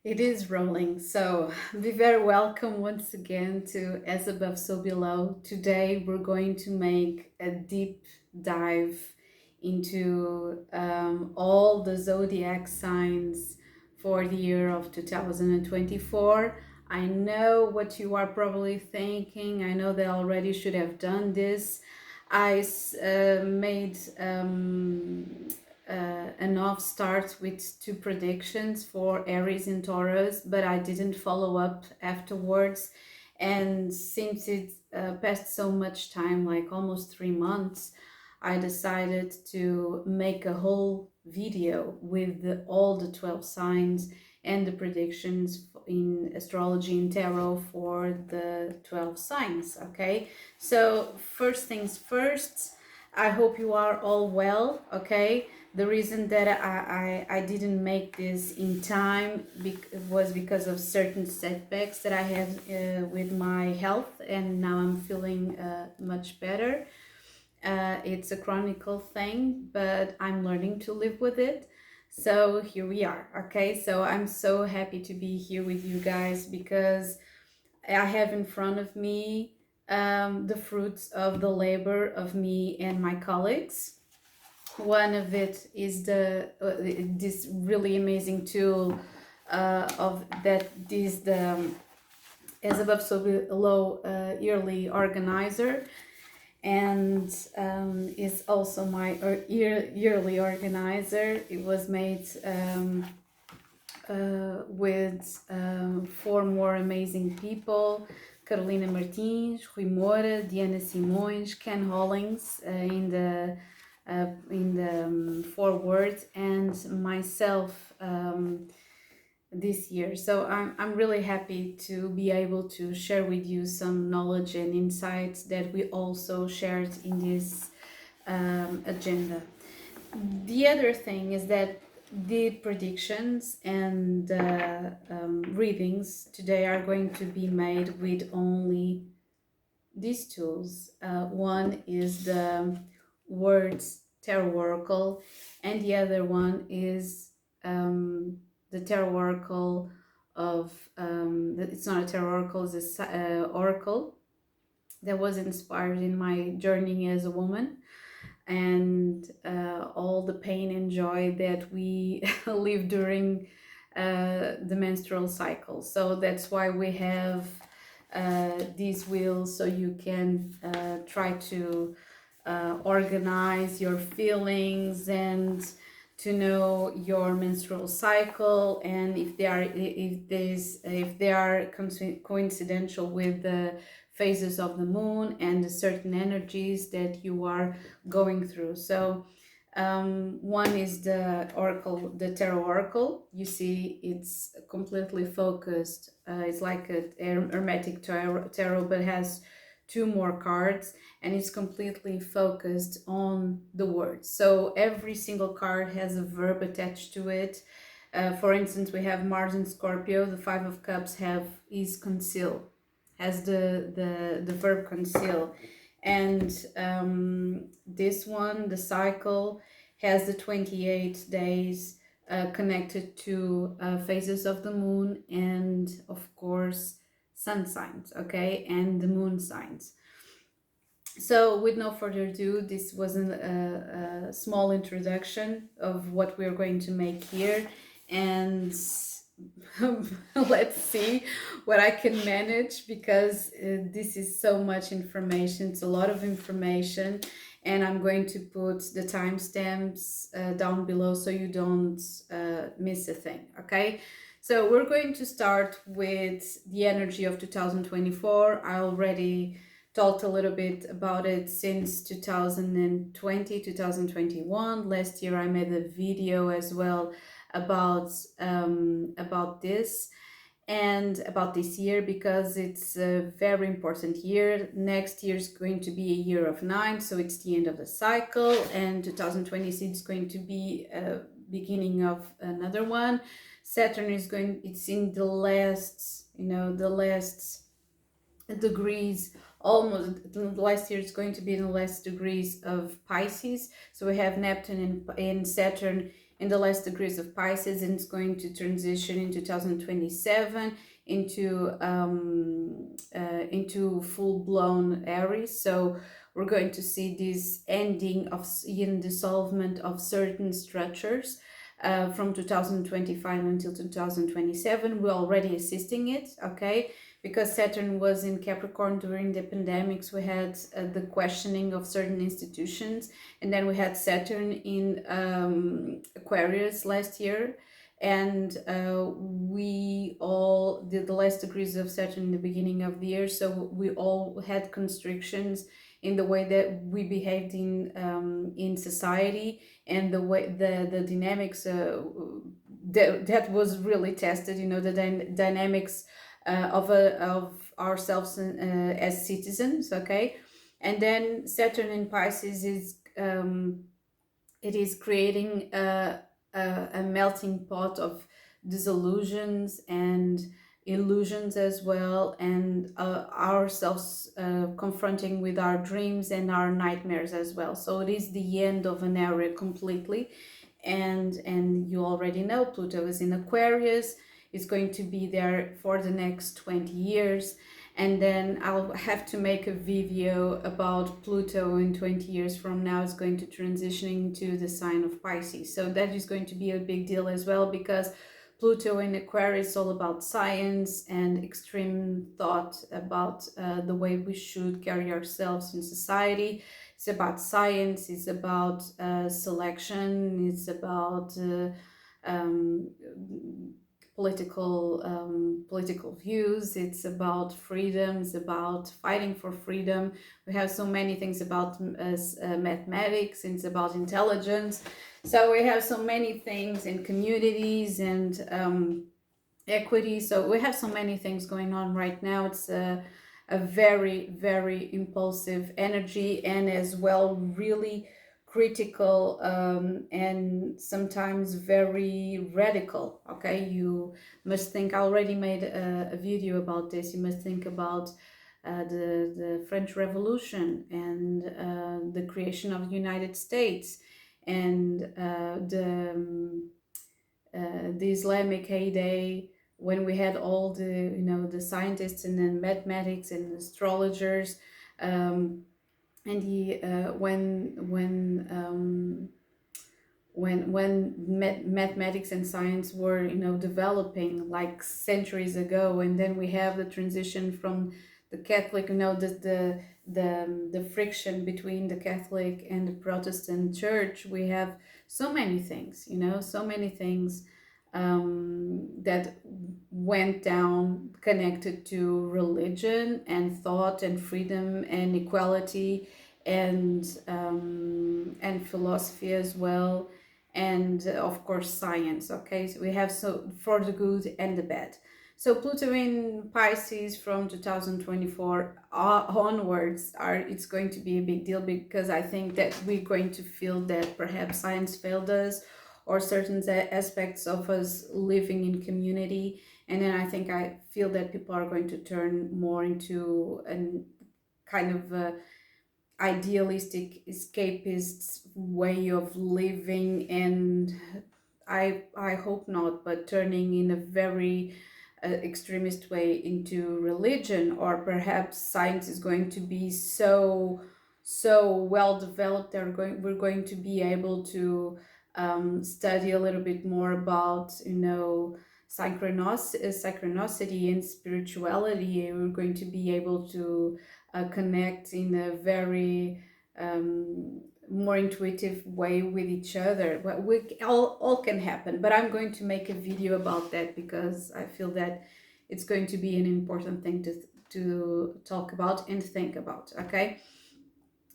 It is rolling. So be very welcome once again to As Above, So Below. Today we're going to make a deep dive into all the zodiac signs for the year of 2024. I know what you are probably thinking. I know they already should have done this. I made enough starts with two predictions for Aries and Taurus, but I didn't follow up afterwards. And since it passed so much time, like almost 3 months, I decided to make a whole video with all the 12 signs and the predictions in astrology and tarot for the 12 signs. Okay, so first things first, I hope you are all well. Okay, the reason that I didn't make this in time was because of certain setbacks that I had with my health, and now I'm feeling much better. It's a chronicle thing, but I'm learning to live with it. So here we are. Okay, so I'm so happy to be here with you guys because I have in front of me the fruits of the labor of me and my colleagues. One of it is this really amazing tool of that is the As Above So Below yearly organizer, and is also my yearly organizer. It was made with four more amazing people: Carolina Martins, Rui Moura, Diana Simões, Ken Hollings in the forward, and myself this year. So I'm really happy to be able to share with you some knowledge and insights that we also shared in this agenda. The other thing is that the predictions and readings today are going to be made with only these tools. One is the Words Tarot Oracle, and the other one is the Tarot Oracle of, it's not a Tarot Oracle, it's a Oracle that was inspired in my journey as a woman, and all the pain and joy that we live during the menstrual cycle. So that's why we have these wheels, so you can try to organize your feelings and to know your menstrual cycle, and if they are coincidental with the phases of the moon and the certain energies that you are going through. So one is the oracle, the tarot oracle. You see, it's completely focused. It's like a hermetic tarot, but has two more cards, and it's completely focused on the words. So every single card has a verb attached to it. For instance, we have Mars in Scorpio. The Five of Cups is conceal, has the verb conceal, and this one, the cycle, has the 28 days connected to phases of the moon, and of course sun signs, okay, and the moon signs. So with no further ado, this was a small introduction of what we're going to make here, and let's see what I can manage, because this is so much information. It's a lot of information, and I'm going to put the timestamps down below so you don't miss a thing. Okay, so we're going to start with the energy of 2024. I already talked a little bit about it since 2020, 2021. Last year I made a video as well about this and about this year, because it's a very important year. Next year is going to be a year of 9, so it's the end of the cycle, and 2026 is going to be a beginning of another one. Saturn is going, it's in the last, the last degrees, almost the last year is going to be in the last degrees of Pisces. So we have Neptune and Saturn in the last degrees of Pisces, and it's going to transition in 2027 into full-blown Aries. So we're going to see this ending of dissolvement of certain structures from 2025 until 2027. We're already assisting it, okay? Because Saturn was in Capricorn during the pandemics, we had the questioning of certain institutions, and then we had Saturn in Aquarius last year, and we all did the last degrees of Saturn in the beginning of the year, so we all had constrictions in the way that we behaved in society, and the way the dynamics that was really tested, you know, the dynamics of ourselves as citizens, okay? And then Saturn in Pisces is it is creating a melting pot of disillusions and illusions as well, and ourselves confronting with our dreams and our nightmares as well. So it is the end of an era completely, and you already know Pluto is in Aquarius. It's going to be there for the next 20 years, and then I'll have to make a video about Pluto in 20 years from now. It's going to transition into the sign of Pisces, so that is going to be a big deal as well, because Pluto in Aquarius is all about science and extreme thought about the way we should carry ourselves in society. It's about science, it's about selection, it's about political views, it's about freedom, it's about fighting for freedom. We have so many things about mathematics, it's about intelligence. So we have so many things in communities and equity. So we have so many things going on right now. It's a very, very impulsive energy, and as well really critical and sometimes very radical, okay? You must think, I already made a video about this, you must think about the French Revolution and the creation of the United States, and the Islamic heyday, when we had all the, you know, the scientists and then mathematics and astrologers, and the when mathematics and science were, you know, developing like centuries ago. And then we have the transition from the Catholic, you know, the friction between the Catholic and the Protestant church. We have so many things, you know, so many things that went down connected to religion and thought and freedom and equality and philosophy as well, and of course science, okay? So we have, so for the good and the bad. So Pluto in Pisces from 2024 onwards, it's going to be a big deal, because I think that we're going to feel that perhaps science failed us, or certain aspects of us living in community. And then I feel that people are going to turn more into a kind of idealistic, escapist way of living, and I hope not, but turning in a very extremist way into religion, or perhaps science is going to be so well developed that we're going to be able to study a little bit more about, you know, synchronicity and spirituality. We're going to be able to connect in a very more intuitive way with each other. Well, all can happen, but I'm going to make a video about that, because I feel that it's going to be an important thing to talk about and think about, okay?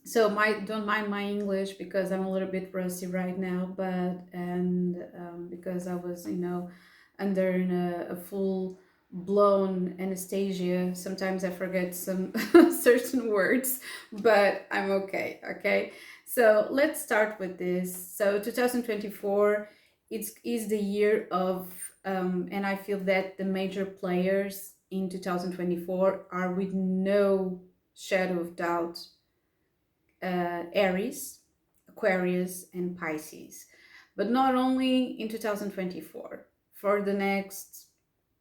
So don't mind my English, because I'm a little bit rusty right now, but because I was, you know, under a full blown anesthesia. Sometimes I forget some certain words, but I'm okay. Okay, so let's start with this. So 2024 is the year of and I feel that the major players in 2024 are, with no shadow of doubt, Aries, Aquarius, and Pisces. but not only in 2024, for the next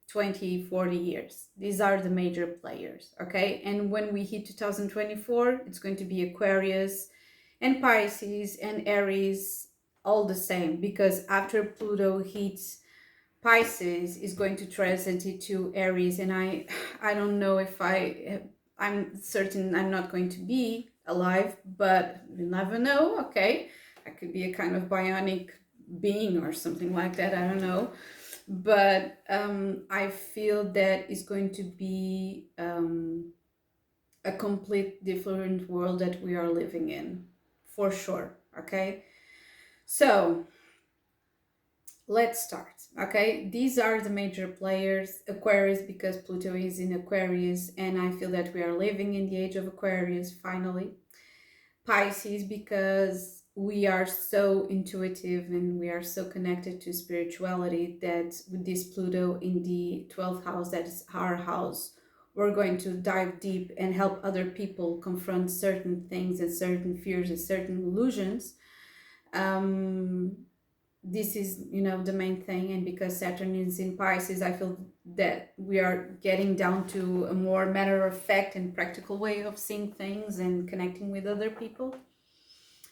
20, 40 years. These are the major players, okay? And when we hit 2024, it's going to be Aquarius and Pisces and Aries, all the same, because after Pluto hits Pisces, is going to transit into Aries, and I don't know if I'm certain I'm not going to be alive, but you never know, okay? I could be a kind of bionic being or something like that, I don't know. But I feel that it's going to be a complete different world that we are living in, for sure, okay? So let's start, okay? These are the major players. Aquarius, because Pluto is in Aquarius, and I feel that we are living in the age of Aquarius finally. Pisces, because we are so intuitive and we are so connected to spirituality that with this Pluto in the 12th house, that is our house, we're going to dive deep and help other people confront certain things and certain fears and certain illusions. This is, you know, the main thing. And because Saturn is in Pisces, I feel that we are getting down to a more matter of fact and practical way of seeing things and connecting with other people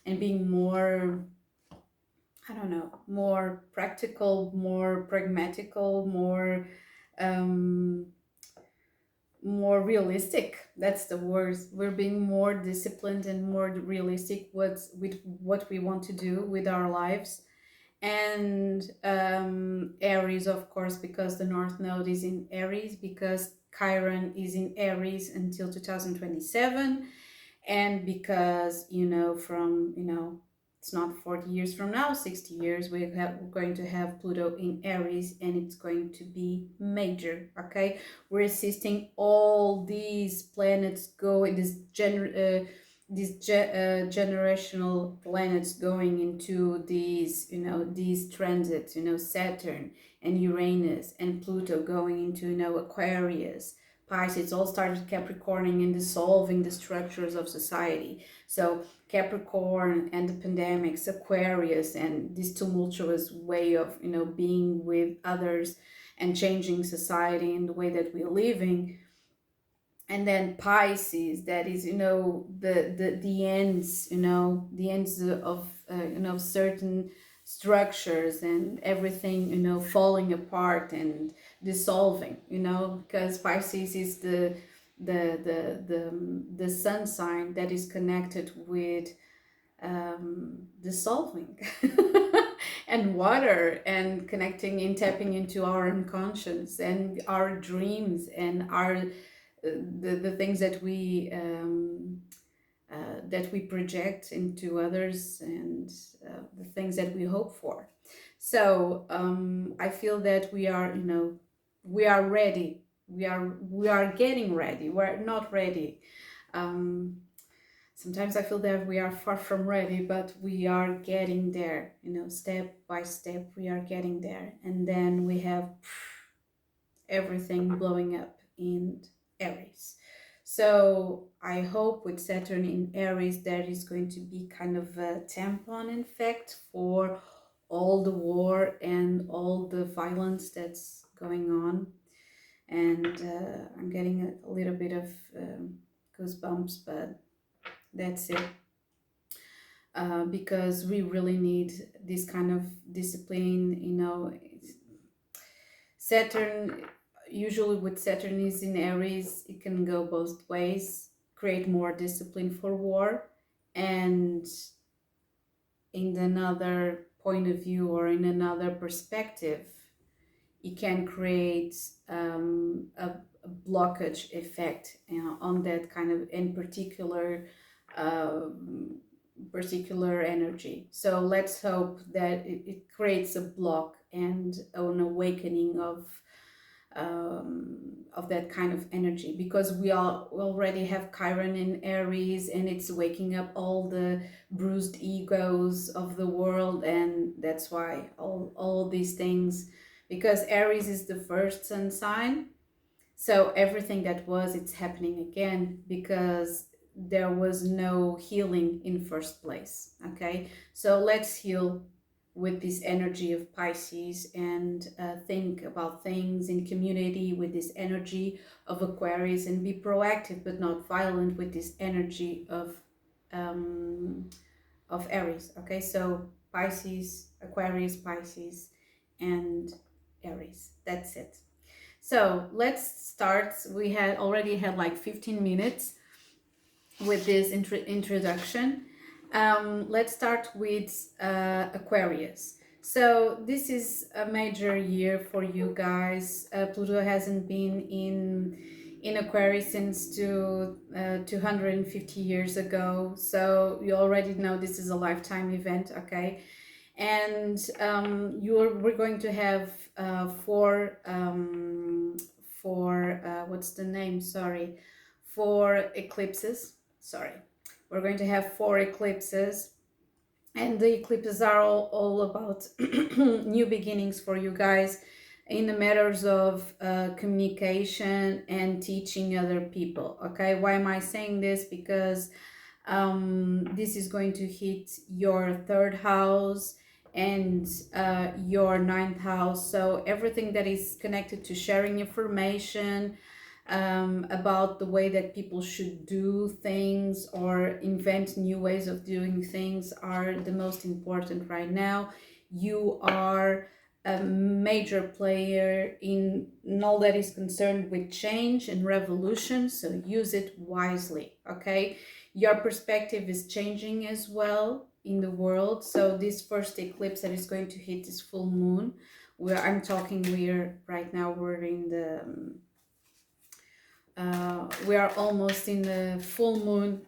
and being more, I don't know, more practical, more pragmatical, more realistic. That's the word. We're being more disciplined and more realistic with what we want to do with our lives. And Aries, of course, because the North Node is in Aries, because Chiron is in Aries until 2027, and because, you know, from, you know, it's not 40 years from now, 60 years, we're going to have Pluto in Aries, and it's going to be major, okay? We're assisting all these planets go in this generational planets going into these, you know, these transits, you know, Saturn and Uranus and Pluto going into, you know, Aquarius, Pisces, all started Capricorning and dissolving the structures of society. So Capricorn and the pandemics, Aquarius, and this tumultuous way of, you know, being with others and changing society and the way that we're living. And then Pisces, that is, you know, the ends, you know, the ends of you know, certain structures and everything, you know, falling apart and dissolving, you know, because Pisces is the sun sign that is connected with dissolving and water, and connecting and tapping into our unconscious and our dreams and our the things that we project into others, and the things that we hope for. So I feel that we are, you know, we are ready. We are getting ready. We're not ready. Sometimes I feel that we are far from ready, but we are getting there. You know, step by step, we are getting there, and then we have everything blowing up in Aries. So I hope with Saturn in Aries, there is going to be kind of a tampon effect for all the war and all the violence that's going on. And I'm getting a little bit of goosebumps, but that's it. Because we really need this kind of discipline, you know. Saturn, usually with Saturn is in Aries, it can go both ways, create more discipline for war, and in another point of view or in another perspective, it can create a blockage effect, you know, on that kind of in particular energy. So let's hope that it creates a block and an awakening of that kind of energy, because we already have Chiron in Aries, and it's waking up all the bruised egos of the world. And that's why all these things, because Aries is the first sun sign, so everything that was, it's happening again, because there was no healing in first place. Okay, so let's heal with this energy of Pisces, and think about things in community with this energy of Aquarius, and be proactive but not violent with this energy of Aries. Okay, so Pisces, Aquarius, Pisces, and Aries. That's it. So let's start. We had already had like 15 minutes with this introduction. Let's start with Aquarius. So this is a major year for you guys. Pluto hasn't been in Aquarius since 250 years ago. So you already know this is a lifetime event, okay? And we're going to have four what's the name? Sorry, 4 eclipses. Sorry, we're going to have 4 eclipses, and the eclipses are all about new beginnings for you guys in the matters of communication and teaching other people. Okay, why am I saying this? Because this is going to hit your 3rd house and your 9th house. So everything that is connected to sharing information about the way that people should do things or invent new ways of doing things are the most important right now. You are a major player in all that is concerned with change and revolution, so use it wisely, okay? Your perspective is changing as well in the world. So this first eclipse that is going to hit this full moon, where I'm talking, right now we're in the we are almost in the full moon.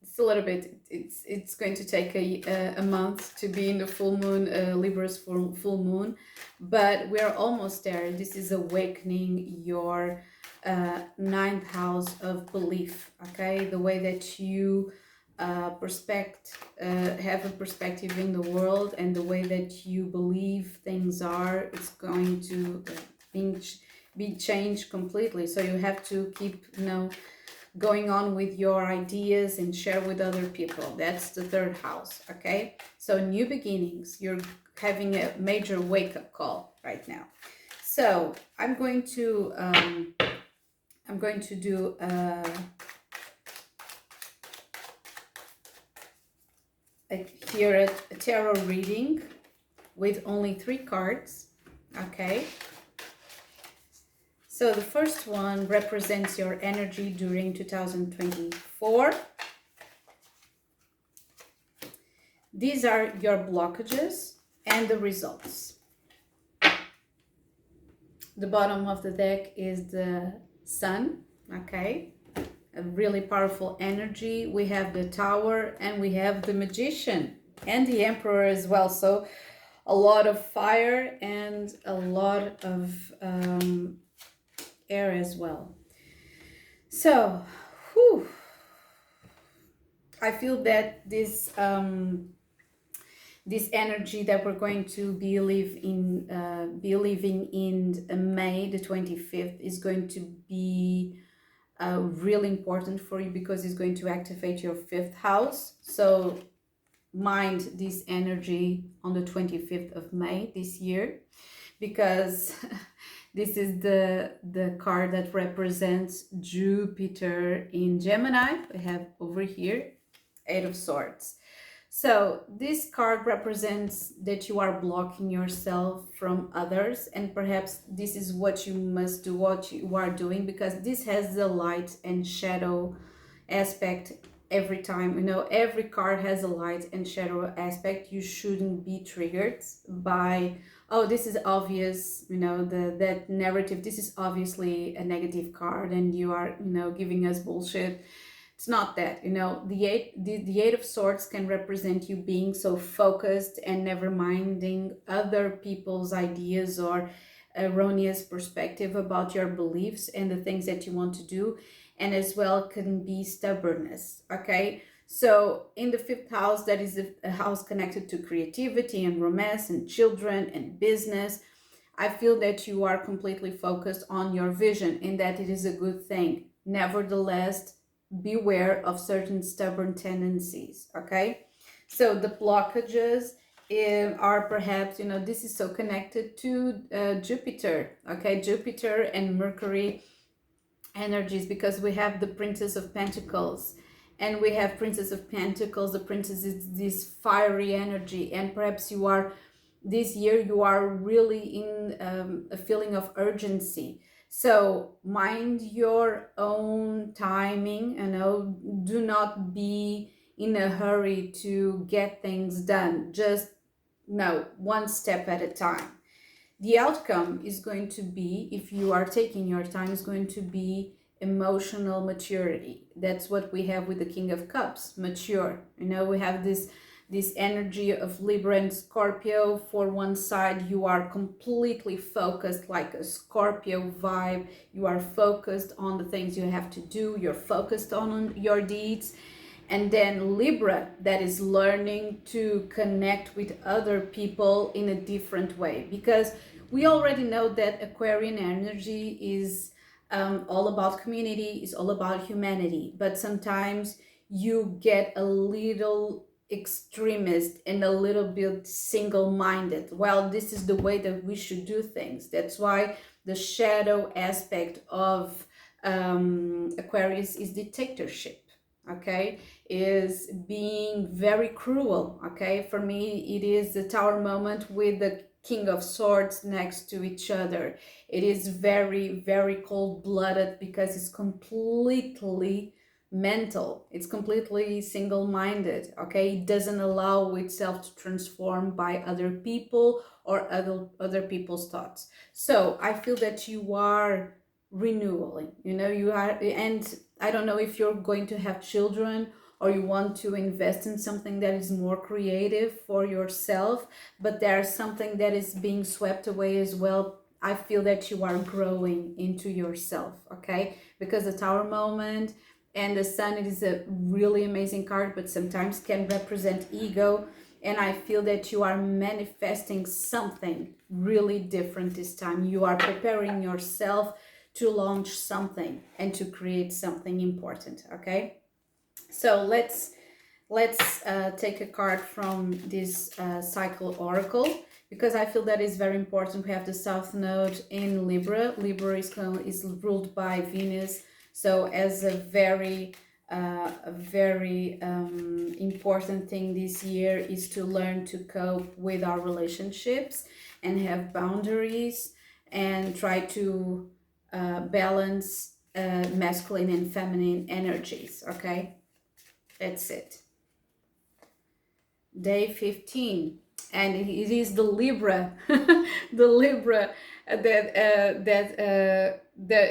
It's a little bit, it's going to take a month to be in the full moon, Libra's full moon, but we're almost there. This is awakening your 9th house of belief, okay? The way that you have a perspective in the world, and the way that you believe things are, it's going to be changed completely. So you have to keep, going on with your ideas and share with other people. That's the 3rd house, okay? So new beginnings, you're having a major wake-up call right now. So I'm going to do here a tarot reading with only 3 cards, okay? So the first one represents your energy during 2024. These are your blockages and the results. The bottom of the deck is the Sun, okay? A really powerful energy. We have the Tower, and we have the Magician and the Emperor as well. So a lot of fire and a lot of air as well. So I feel that this this energy that we're going to be living in May the 25th is going to be really important for you, because it's going to activate your 5th house. So mind this energy on the 25th of May this year, because this is the card that represents Jupiter in Gemini. We have over here 8 of Swords. So this card represents that you are blocking yourself from others, and perhaps this is what you must do, what you are doing, because this has the light and shadow aspect every time. Every card has a light and shadow aspect. You shouldn't be triggered by, oh, this is obvious, that narrative, this is obviously a negative card and you are, giving us bullshit. It's not that. The eight of Swords can represent you being so focused and never minding other people's ideas or erroneous perspective about your beliefs and the things that you want to do, and as well can be stubbornness, okay? So in the 5th house, that is a house connected to creativity and romance and children and business. I feel that you are completely focused on your vision, and that it is a good thing. Nevertheless, beware of certain stubborn tendencies, okay? So the blockages are perhaps, you know, this is so connected to Jupiter, okay, Jupiter and Mercury energies, because we have the Princess of Pentacles, and we have Princess of Pentacles. The Princess is this fiery energy, and perhaps you are, this year you are really in a feeling of urgency. So mind your own timing, you know, do not be in a hurry to get things done. Just no, one step at a time. The outcome is going to be, if you are taking your time, is going to be emotional maturity. That's what we have with the King of Cups, mature. You know, we have this energy of Libra and Scorpio. For one side, you are completely focused, like a Scorpio vibe. You are focused on the things you have to do. You're focused on your deeds. And then Libra, that is learning to connect with other people in a different way, because we already know that Aquarian energy is all about community, is all about humanity, but sometimes you get a little extremist and a little bit single-minded. Well, this is the way that we should do things. That's why the shadow aspect of Aquarius is dictatorship, okay, is being very cruel, okay. For me, it is the Tower moment with the King of Swords next to each other. It is very, very cold-blooded, because it's completely mental, it's completely single-minded, okay. It doesn't allow itself to transform by other people or other people's thoughts. So I feel that you are renewing, you know, you are. And I don't know if you're going to have children, or you want to invest in something that is more creative for yourself, but there's something that is being swept away as well. I feel that you are growing into yourself, okay? Because the Tower moment and the Sun, it is a really amazing card, but sometimes can represent ego. And I feel that you are manifesting something really different this time. You are preparing yourself to launch something and to create something important, okay? So let's take a card from this cycle oracle, because I feel that is very important. We have the South Node in Libra. Libra is ruled by Venus, so as a very important thing this year is to learn to cope with our relationships and have boundaries, and try to balance masculine and feminine energies, okay? That's it. Day 15, and it is the Libra, the Libra that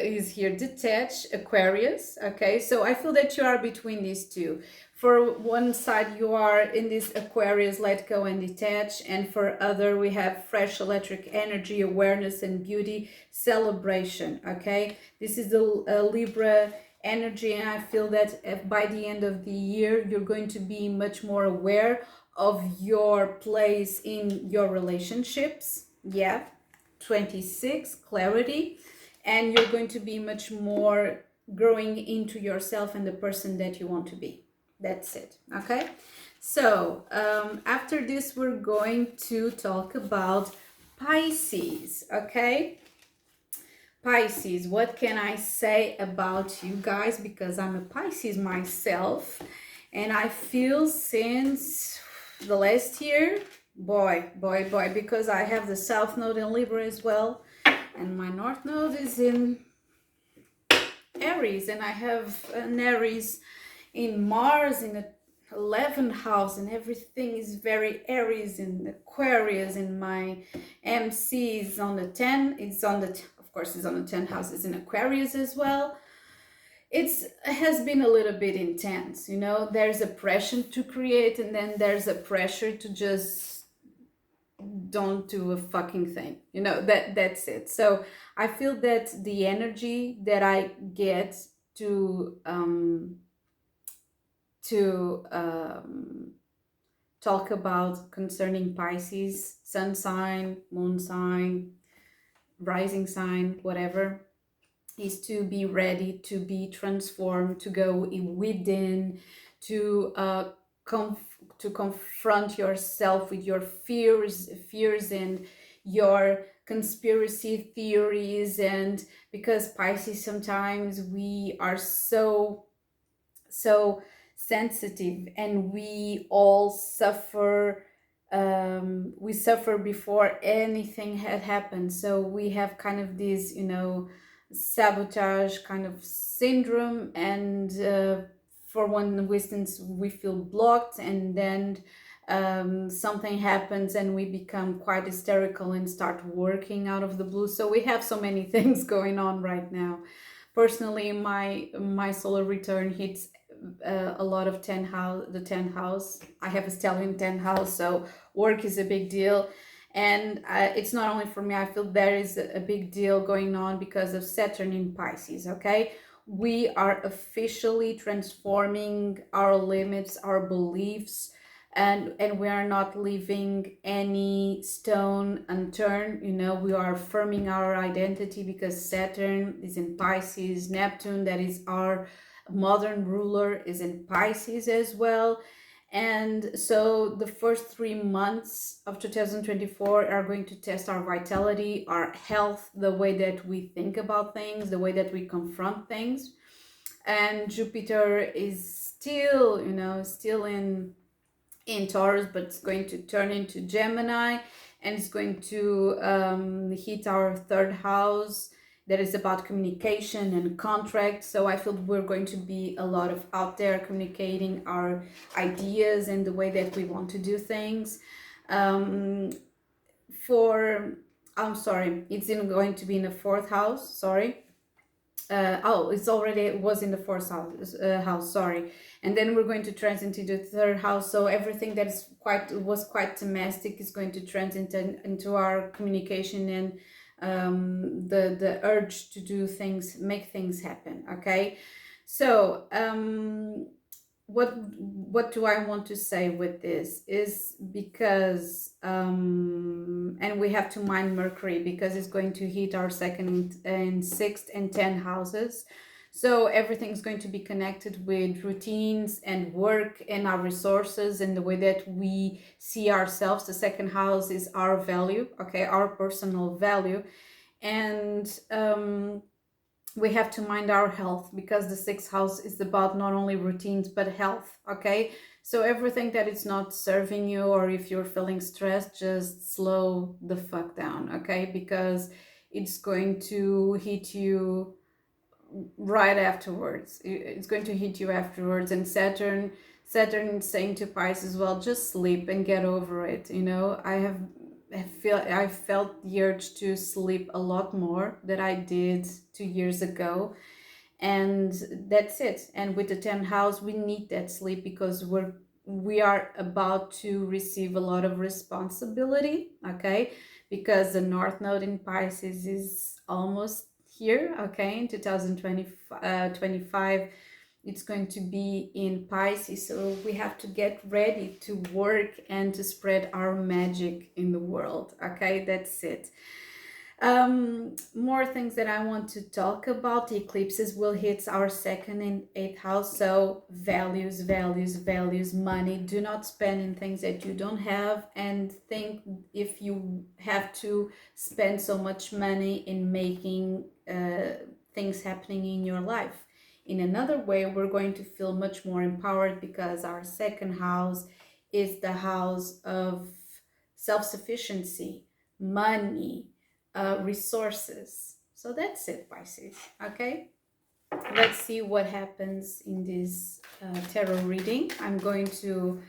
is here, detached Aquarius, okay? So I feel that you are between these two. For one side, you are in this Aquarius, let go and detach, and for other, we have fresh electric energy, awareness and beauty, celebration, okay? This is the Libra energy, and I feel that by the end of the year, you're going to be much more aware of your place in your relationships. Yeah, 26, clarity, and you're going to be much more growing into yourself and the person that you want to be. That's it, okay? So after this, we're going to talk about Pisces, okay? Pisces, what can I say about you guys? Because I'm a Pisces myself, and I feel since the last year, boy, because I have the South Node in Libra as well, and my North Node is in Aries, and I have an Aries in Mars in the 11th house, and everything is very Aries and Aquarius, and my MC is on the 10, it's on the, of course, it's on the 10th house, it's in Aquarius as well. It has been a little bit intense, you know. There's a pressure to create, and then there's a pressure to just don't do a fucking thing, you know. That's it. So I feel that the energy that I get to talk about concerning Pisces, sun sign, moon sign, rising sign, whatever, is to be ready to be transformed, to go within, to to confront yourself with your fears and your conspiracy theories. And because Pisces, sometimes we are so sensitive, and we all suffer. We suffer before anything had happened, so we have kind of this, sabotage kind of syndrome. And for one instance, we feel blocked, and then something happens and we become quite hysterical and start working out of the blue. So we have so many things going on right now. Personally, my solar return hits a lot of the 10th house. I have a stellar in 10th house, so work is a big deal. And it's not only for me, I feel there is a big deal going on because of Saturn in Pisces. Okay, we are officially transforming our limits, our beliefs, and we are not leaving any stone unturned. We are affirming our identity because Saturn is in Pisces. Neptune, that is our modern ruler, is in Pisces as well. And so the first 3 months of 2024 are going to test our vitality, our health, the way that we think about things, the way that we confront things. And Jupiter is still, still in Taurus, but it's going to turn into Gemini, and it's going to hit our 3rd house. That is about communication and contract. So I feel we're going to be a lot of out there communicating our ideas and the way that we want to do things. I'm sorry, it's going to be in the 4th house. Sorry. It was in the 4th house, sorry. And then we're going to transit into the 3rd house. So everything that was quite domestic is going to transit into our communication and the urge to do things, make things happen. Okay, so what do I want to say with this is because and we have to mind Mercury because it's going to hit our 2nd and 6th and 10th houses. So everything's going to be connected with routines and work and our resources and the way that we see ourselves. The 2nd house is our value, okay, our personal value. And we have to mind our health because the 6th house is about not only routines but health. Okay, so everything that is not serving you, or if you're feeling stressed, just slow the fuck down. Okay, because it's going to hit you right afterwards. It's going to hit you afterwards. And Saturn is saying to Pisces, well, just sleep and get over it. I felt the urge to sleep a lot more than I did 2 years ago, and that's it. And with the 10th house, we need that sleep because we are about to receive a lot of responsibility. Okay, because the North Node in Pisces is almost here. Okay, in 2025 it's going to be in Pisces, so we have to get ready to work and to spread our magic in the world. Okay, that's it. More things that I want to talk about. The eclipses will hit our 2nd and 8th house. So values, money. Do not spend in things that you don't have, and think if you have to spend so much money in making things happening in your life. In another way, we're going to feel much more empowered because our 2nd house is the house of self-sufficiency, money, resources. So that's it, Pisces. Okay, let's see what happens in this tarot reading. I'm going to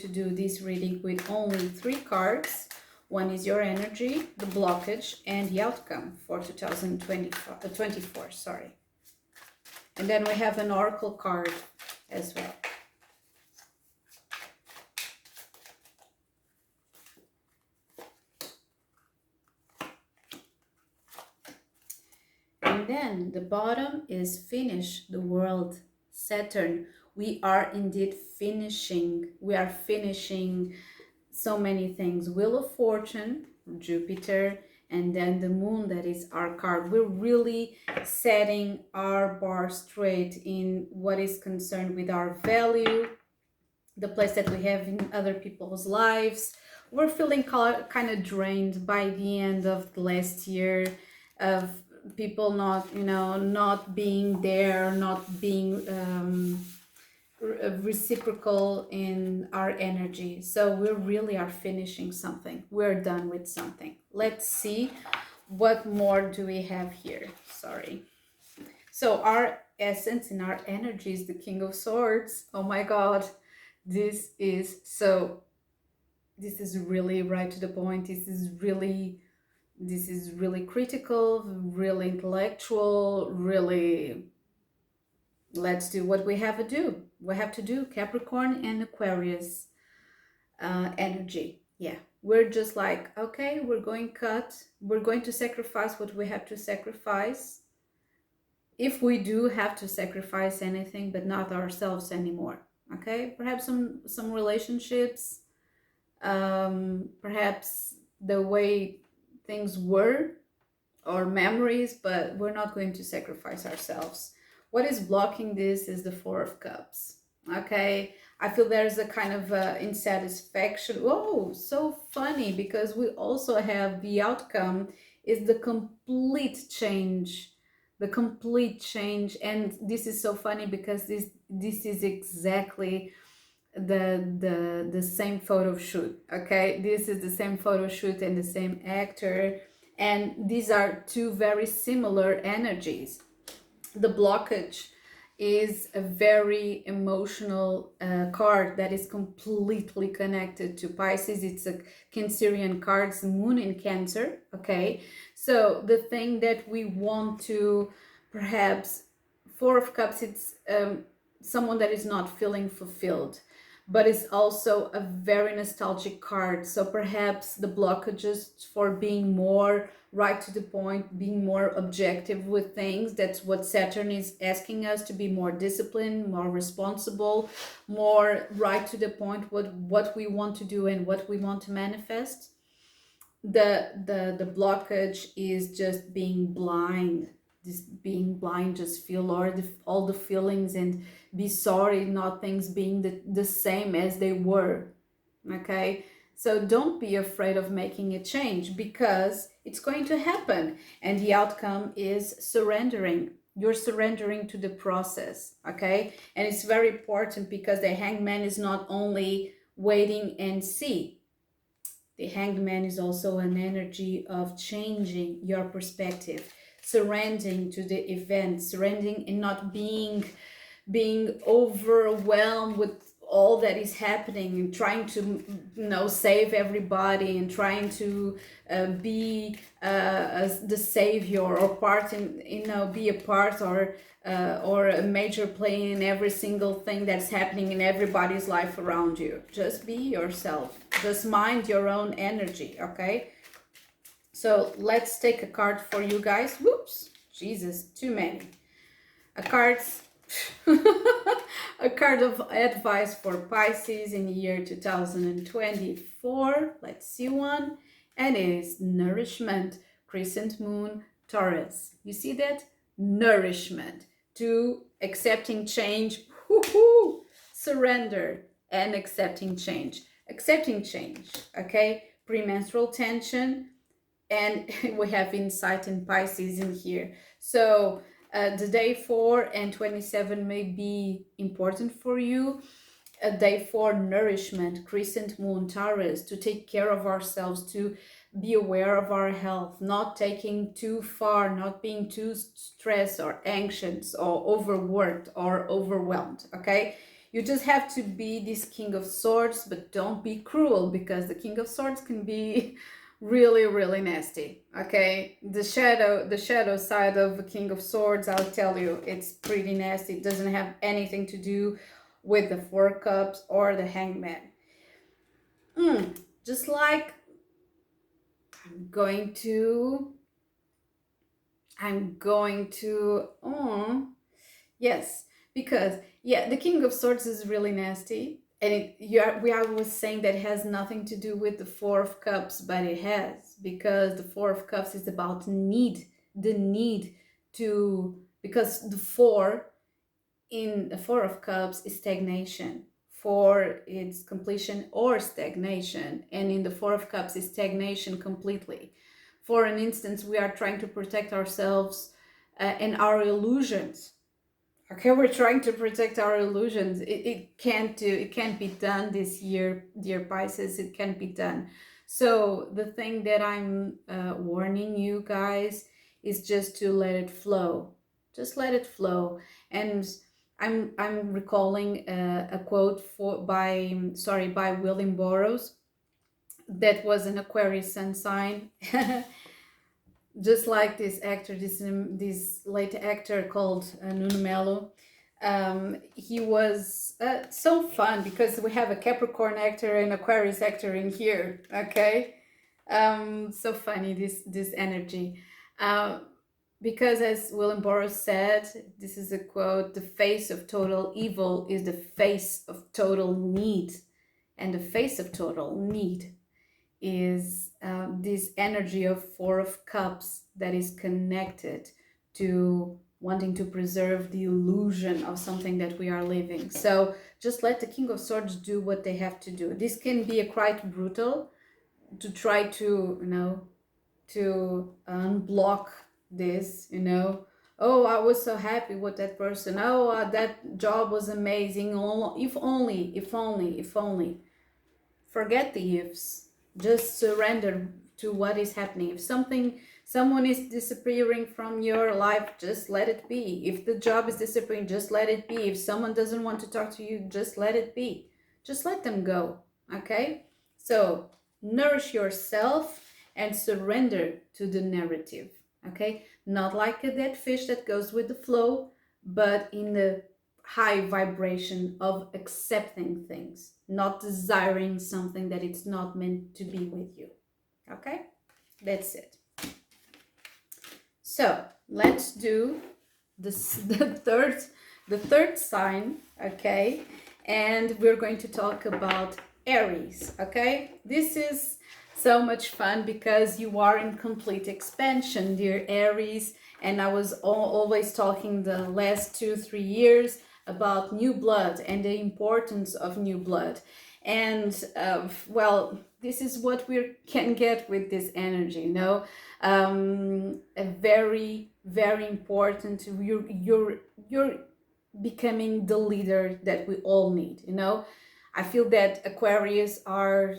do this reading with only 3 cards. One is your energy, the blockage, and the outcome for 2024. Sorry. And then we have an oracle card as well. And then the bottom is finish the world, Saturn. We are indeed finishing. We are finishing so many things. Wheel of Fortune, Jupiter, and then the moon, that is our card. We're really setting our bar straight in what is concerned with our value, the place that we have in other people's lives. We're feeling kind of drained by the end of the last year, of people not, not being there, not being reciprocal in our energy. So we really are finishing something. We're done with something. Let's see what more do we have here. Sorry. So our essence and our energy is the King of Swords. Oh my God. This is really right to the point. This is really critical, really intellectual, really, let's do what we have to do. Capricorn and Aquarius energy. Yeah, we're just like, okay, we're going to sacrifice what we have to sacrifice, if we do have to sacrifice anything, but not ourselves anymore. Okay, perhaps some relationships, perhaps the way things were, or memories, but we're not going to sacrifice ourselves. What is blocking this is the Four of Cups. Okay, I feel there's a kind of insatisfaction. Oh, so funny, because we also have the outcome is the complete change. And this is so funny because this is exactly the same photo shoot. Okay, this is the same photo shoot and the same actor, and these are two very similar energies. The blockage is a very emotional card that is completely connected to Pisces. It's a Cancerian card, it's moon in Cancer. Okay, so the thing that we want to, perhaps, Four of Cups, it's someone that is not feeling fulfilled, but it's also a very nostalgic card. So perhaps the blockages for being more right to the point, being more objective with things. That's what Saturn is asking us, to be more disciplined, more responsible, more right to the point, what we want to do and what we want to manifest. The blockage is just being blind. Just feel all the feelings and be sorry, not things being the same as they were. Okay, so don't be afraid of making a change, because it's going to happen, and the outcome is surrendering. You're surrendering to the process. Okay, and it's very important, because the Hanged Man is not only waiting and see. The Hanged Man is also an energy of changing your perspective, surrendering to the event, surrendering and not being overwhelmed with all that is happening, and trying to save everybody, and trying to be the savior, or part in be a part, or a major play in every single thing that's happening in everybody's life around you. Just be yourself, just mind your own energy. Okay, so let's take a card for you guys. Whoops, Jesus, too many. A card a card of advice for Pisces in the year 2024. Let's see one. And it is Nourishment, Crescent Moon, Taurus. You see that? Nourishment to accepting change. Woohoo! Surrender and accepting change. Accepting change, okay? Premenstrual tension, and we have insight in Pisces in here. So the day 4 and 27 may be important for you. Day 4, nourishment, Crescent Moon, Taurus, to take care of ourselves, to be aware of our health, not taking too far, not being too stressed or anxious or overworked or overwhelmed. Okay, you just have to be this King of Swords, but don't be cruel, because the King of Swords can be really nasty. Okay, the shadow side of the King of Swords, I'll tell you, it's pretty nasty. It doesn't have anything to do with the Four Cups or the Hanged Man. Just like I'm going to yes, because the King of Swords is really nasty. And I was saying that it has nothing to do with the Four of Cups, but it has, because the Four of Cups is about need, the need to, because the four in the Four of Cups is stagnation. Four is completion or stagnation, and in the Four of Cups is stagnation completely. For an instance, we are trying to protect ourselves and our illusions. Okay, we're trying to protect our illusions. It can't be done this year, dear Pisces. It can't be done. So the thing that I'm warning you guys is just to let it flow. Just let it flow. And I'm recalling a quote by William Burroughs, that was an Aquarius sun sign. Just like this actor, this late actor called Nuno Melo. He was so fun because we have a Capricorn actor and Aquarius actor in here. Okay, so funny, this energy. Because as William Burroughs said, this is a quote: "The face of total evil is the face of total need, and the face of total need is this energy of Four of Cups that is connected to wanting to preserve the illusion of something that we are living." So just let the King of Swords do what they have to do. This can be quite brutal to try to, to unblock this, Oh, I was so happy with that person. Oh, that job was amazing. Oh, if only, if only, if only. Forget the ifs. Just surrender to what is happening. If someone is disappearing from your life, just let it be. If the job is disappearing, just let it be. If someone doesn't want to talk to you, just let it be. Just let them go. Okay? So nourish yourself and surrender to the narrative. Okay? Not like a dead fish that goes with the flow, but in the high vibration of accepting things, not desiring something that it's not meant to be with you. Okay, that's it. So let's do this, the third sign. Okay, and we're going to talk about Aries. Okay, this is so much fun because you are in complete expansion, dear Aries. And I was always talking the last 2-3 years about new blood and the importance of new blood. And well, this is what we can get with this energy, a very, very important. You're becoming the leader that we all need. I feel that Aquarius are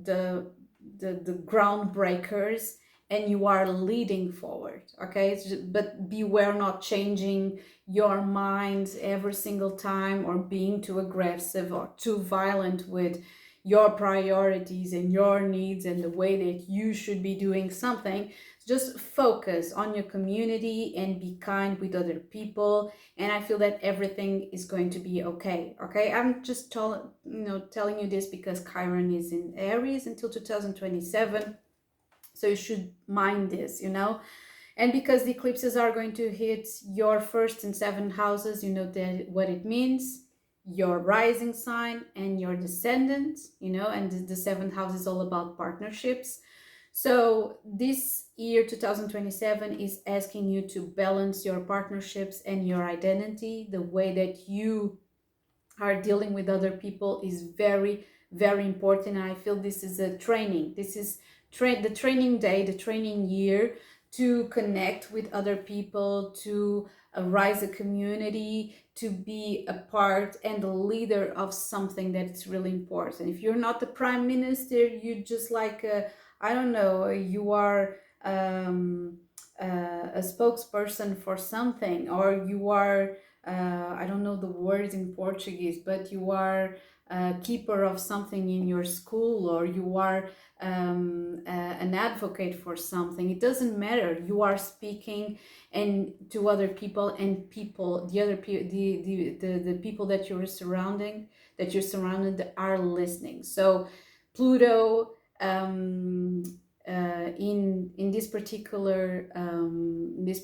the groundbreakers, and you are leading forward. Okay, but beware not changing your mind every single time, or being too aggressive or too violent with your priorities and your needs and the way that you should be doing something. Just focus on your community and be kind with other people, and I feel that everything is going to be okay. Okay, I'm just telling you this because Chiron is in Aries until 2027, so you should mind this, and because the eclipses are going to hit your first and seventh houses, you know that what it means: your rising sign and your descendant, and the seventh house is all about partnerships. So this year 2027 is asking you to balance your partnerships and your identity. The way that you are dealing with other people is very, very important. And I feel this is a training. This is the training day, the training year, to connect with other people, to rise a community, to be a part and the leader of something that's really important. If you're not the prime minister, you just like I don't know, you are a spokesperson for something, or you are I don't know the words in Portuguese, but you are a keeper of something in your school, or you are an advocate for something. It doesn't matter. You are speaking and to other people, and the people that you're surrounded are listening. So Pluto in this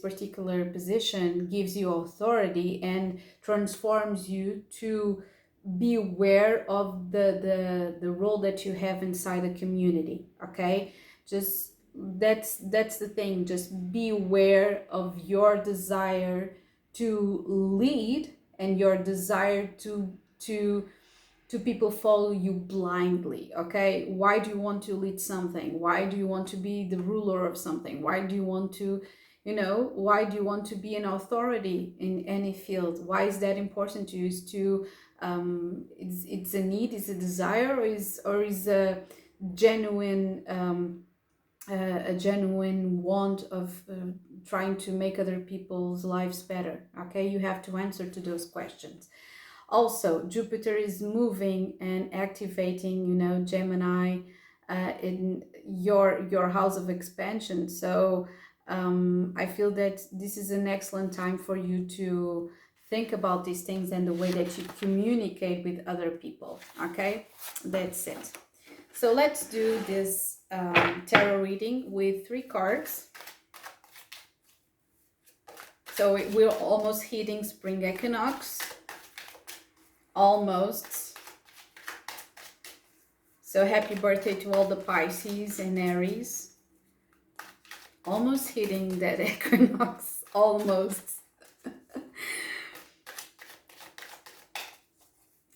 particular position gives you authority and transforms you to be aware of the role that you have inside the community. Okay, just that's the thing. Just be aware of your desire to lead and your desire to people follow you blindly. Okay, why do you want to lead something? Why do you want to be the ruler of something? Why do you want to, you know, why do you want to be an authority in any field? Why is that important to you? Is to it's a need, is a desire, or is genuine a genuine want of trying to make other people's lives better? Okay, you have to answer to those questions. Also, Jupiter is moving and activating, you know, Gemini in your house of expansion. So I feel that this is an excellent time for you to think about these things and the way that you communicate with other people. Okay, that's it. So let's do this tarot reading with 3 cards. So we're almost hitting spring equinox. Almost. So happy birthday to all the Pisces and Aries. Almost hitting that equinox. Almost.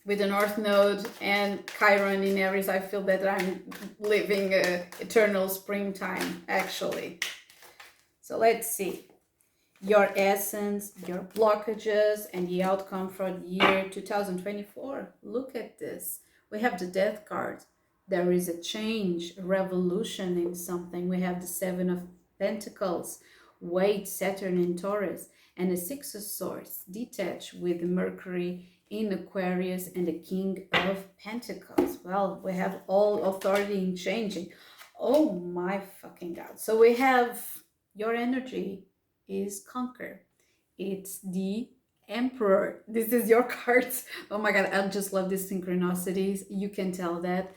With the North Node and Chiron in Aries, I feel that I'm living eternal springtime, actually. So let's see. Your essence, your blockages, and the outcome for the year 2024. Look at this. We have the Death card. There is a change, a revolution in something. We have the 7 of Pentacles, weight, Saturn in Taurus, and the 6 of Swords, detached with Mercury in Aquarius and the King of Pentacles. Well, we have all authority in changing. Oh my fucking God. So we have your energy is conquer. It's the Emperor. This is your cards. Oh my God, I just love these synchronicities. You can tell that.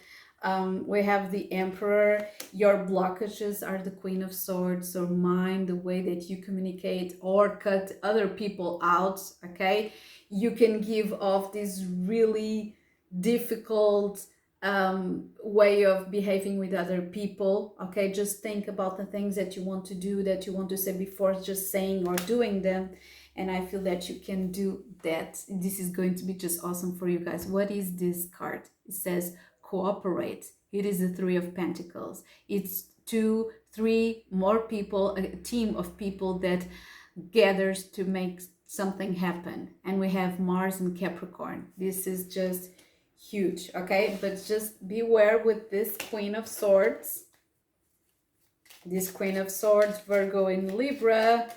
We have the Emperor. Your blockages are the Queen of Swords, or mind, the way that you communicate or cut other people out. Okay, you can give off this really difficult way of behaving with other people. Okay, just think about the things that you want to do, that you want to say before just saying or doing them. And I feel that you can do that. This is going to be just awesome for you guys. What is this card? It says cooperate. It is the 3 of Pentacles. It's 2, 3 more people, a team of people that gathers to make something happen. And we have Mars and Capricorn. This is just huge. Okay, but just beware with this Queen of Swords. This Queen of Swords, Virgo in Libra.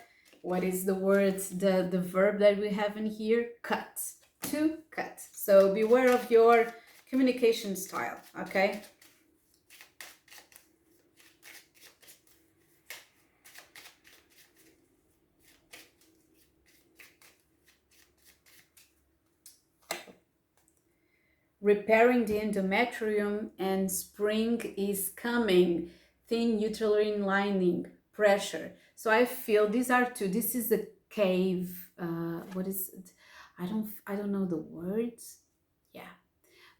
What is the word, the verb that we have in here? Cut. To cut. So beware of your communication style. Okay, repairing the endometrium, and spring is coming. Thin uterine lining, pressure. So I feel these are 2. This is a cave. What is it? I don't know the words. Yeah,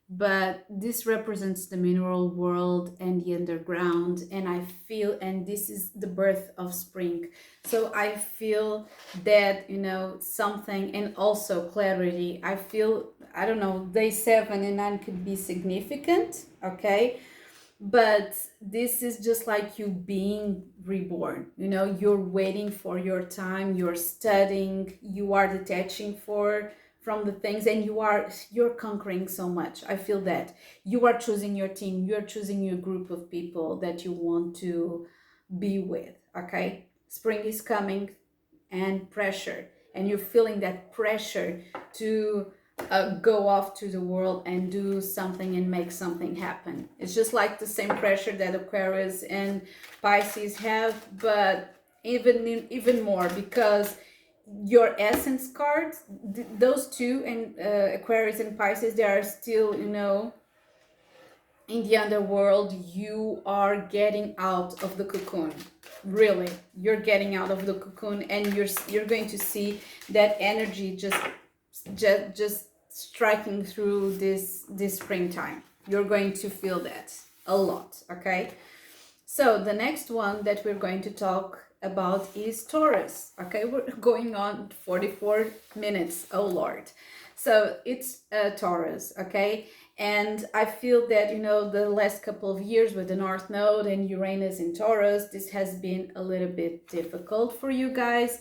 but this represents the mineral world and the underground, and I feel, and this is the birth of spring. So I feel that, you know, something, and also clarity. I feel, I don't know, day 7 and 9 could be significant. Okay, but this is just like you being reborn. You know, you're waiting for your time, you're studying, you are detaching from the things, and you're conquering so much. I feel that you are choosing your team, you're choosing your group of people that you want to be with. Okay, spring is coming, and pressure, and you're feeling that pressure to go off to the world and do something and make something happen. It's just like the same pressure that Aquarius and Pisces have, but even more, because your essence cards, those 2, and Aquarius and Pisces, they are still, you know, in the underworld. You are getting out of the cocoon. Really, you're getting out of the cocoon, and you're going to see that energy just striking through this springtime. You're going to feel that a lot, okay? So the next one that we're going to talk about is Taurus. Okay, we're going on 44 minutes. Oh Lord. So it's Taurus, okay? And I feel that, you know, the last couple of years with the North Node and Uranus in Taurus, this has been a little bit difficult for you guys.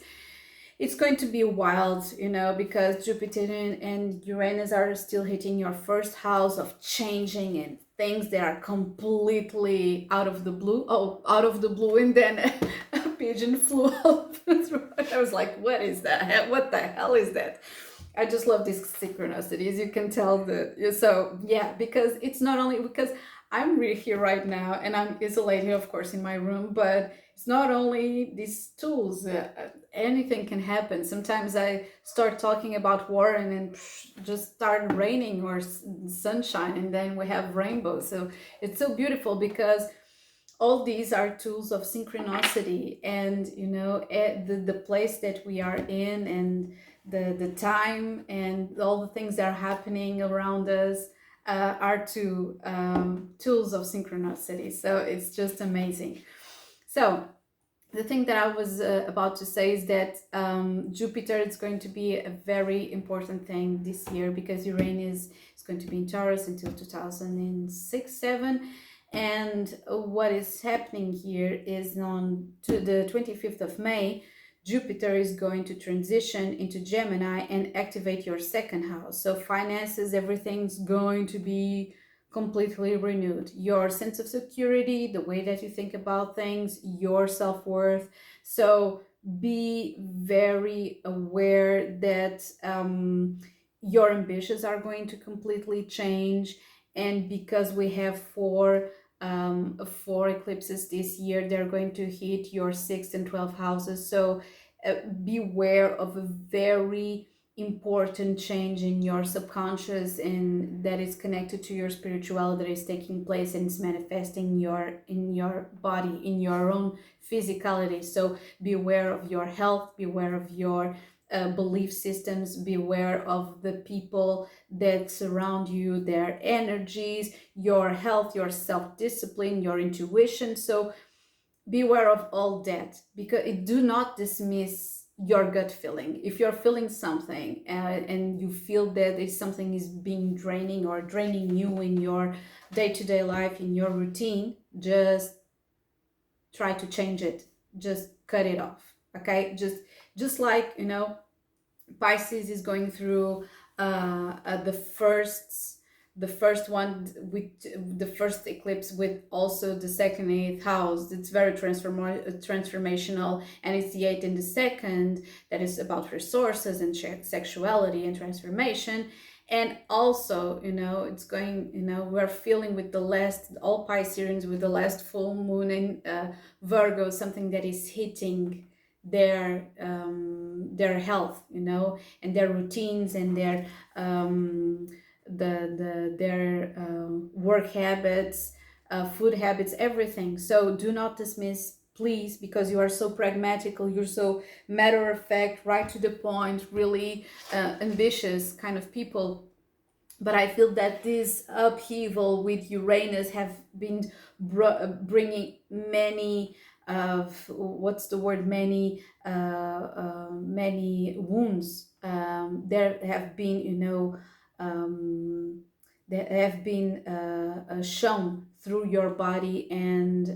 It's going to be wild, you know, because Jupiter and Uranus are still hitting your first house of changing and things that are completely out of the blue. Oh, out of the blue, and then a pigeon flew out through. I was like, what is that? What the hell is that? I just love these synchronicities. You can tell that. So yeah, because it's not only because I'm really here right now and I'm isolated, of course, in my room, but it's not only these tools. Anything can happen. Sometimes I start talking about war and then just start raining or sunshine, and then we have rainbows. So it's so beautiful because all these are tools of synchronicity, and you know, the place that we are in, and the time, and all the things that are happening around us are tools of synchronicity. So it's just amazing. So the thing that I was about to say is that Jupiter is going to be a very important thing this year, because Uranus is going to be in Taurus until 2006-7. And what is happening here is on to the 25th of May, Jupiter is going to transition into Gemini and activate your second house. So finances, everything's going to be completely renewed. Your sense of security, the way that you think about things, your self-worth. So be very aware that your ambitions are going to completely change. And because we have four eclipses this year, they're going to hit your 6th and 12th houses. So beware of a very important change in your subconscious, and that is connected to your spirituality, that is taking place and is manifesting in your body, in your own physicality. So be aware of your health, be aware of your belief systems, be aware of the people that surround you, their energies, your health, your self-discipline, your intuition. So be aware of all that, because do not dismiss your gut feeling. If you're feeling something and you feel that if something is being draining or draining you in your day-to-day life, in your routine, just try to change it. Just cut it off. Okay, just like, you know, Pisces is going through the first one with the first eclipse, with also the second 8th house. It's very transformational, and it's the 8th and the 2nd that is about resources and sexuality and transformation. And also, you know, it's going, you know, we're feeling with the last, all Pisceans, with the last full moon in Virgo, something that is hitting their health, you know, and their routines, and their work habits, food habits, everything. So do not dismiss, please, because you are so pragmatical, you're so matter of fact, right to the point, really ambitious kind of people. But I feel that this upheaval with Uranus have been bringing many what's the word, many wounds. There have been, you know, that have been shown through your body, and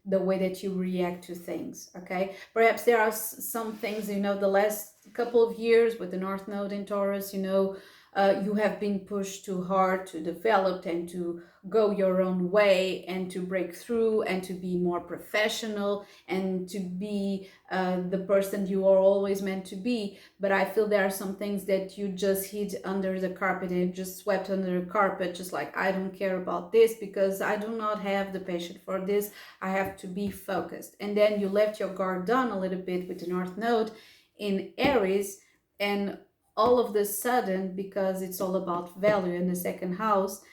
the way that you react to things. Okay, perhaps there are some things, you know, the last couple of years with the North Node in Taurus, you know, you have been pushed too hard to develop and to go your own way, and to break through, and to be more professional, and to be the person you are always meant to be. But I feel there are some things that you just hid under the carpet, and just swept under the carpet, just like, I don't care about this because I do not have the patience for this, I have to be focused. And then you left your guard down a little bit with the North Node in Aries, and all of the sudden, because it's all about value in the second house,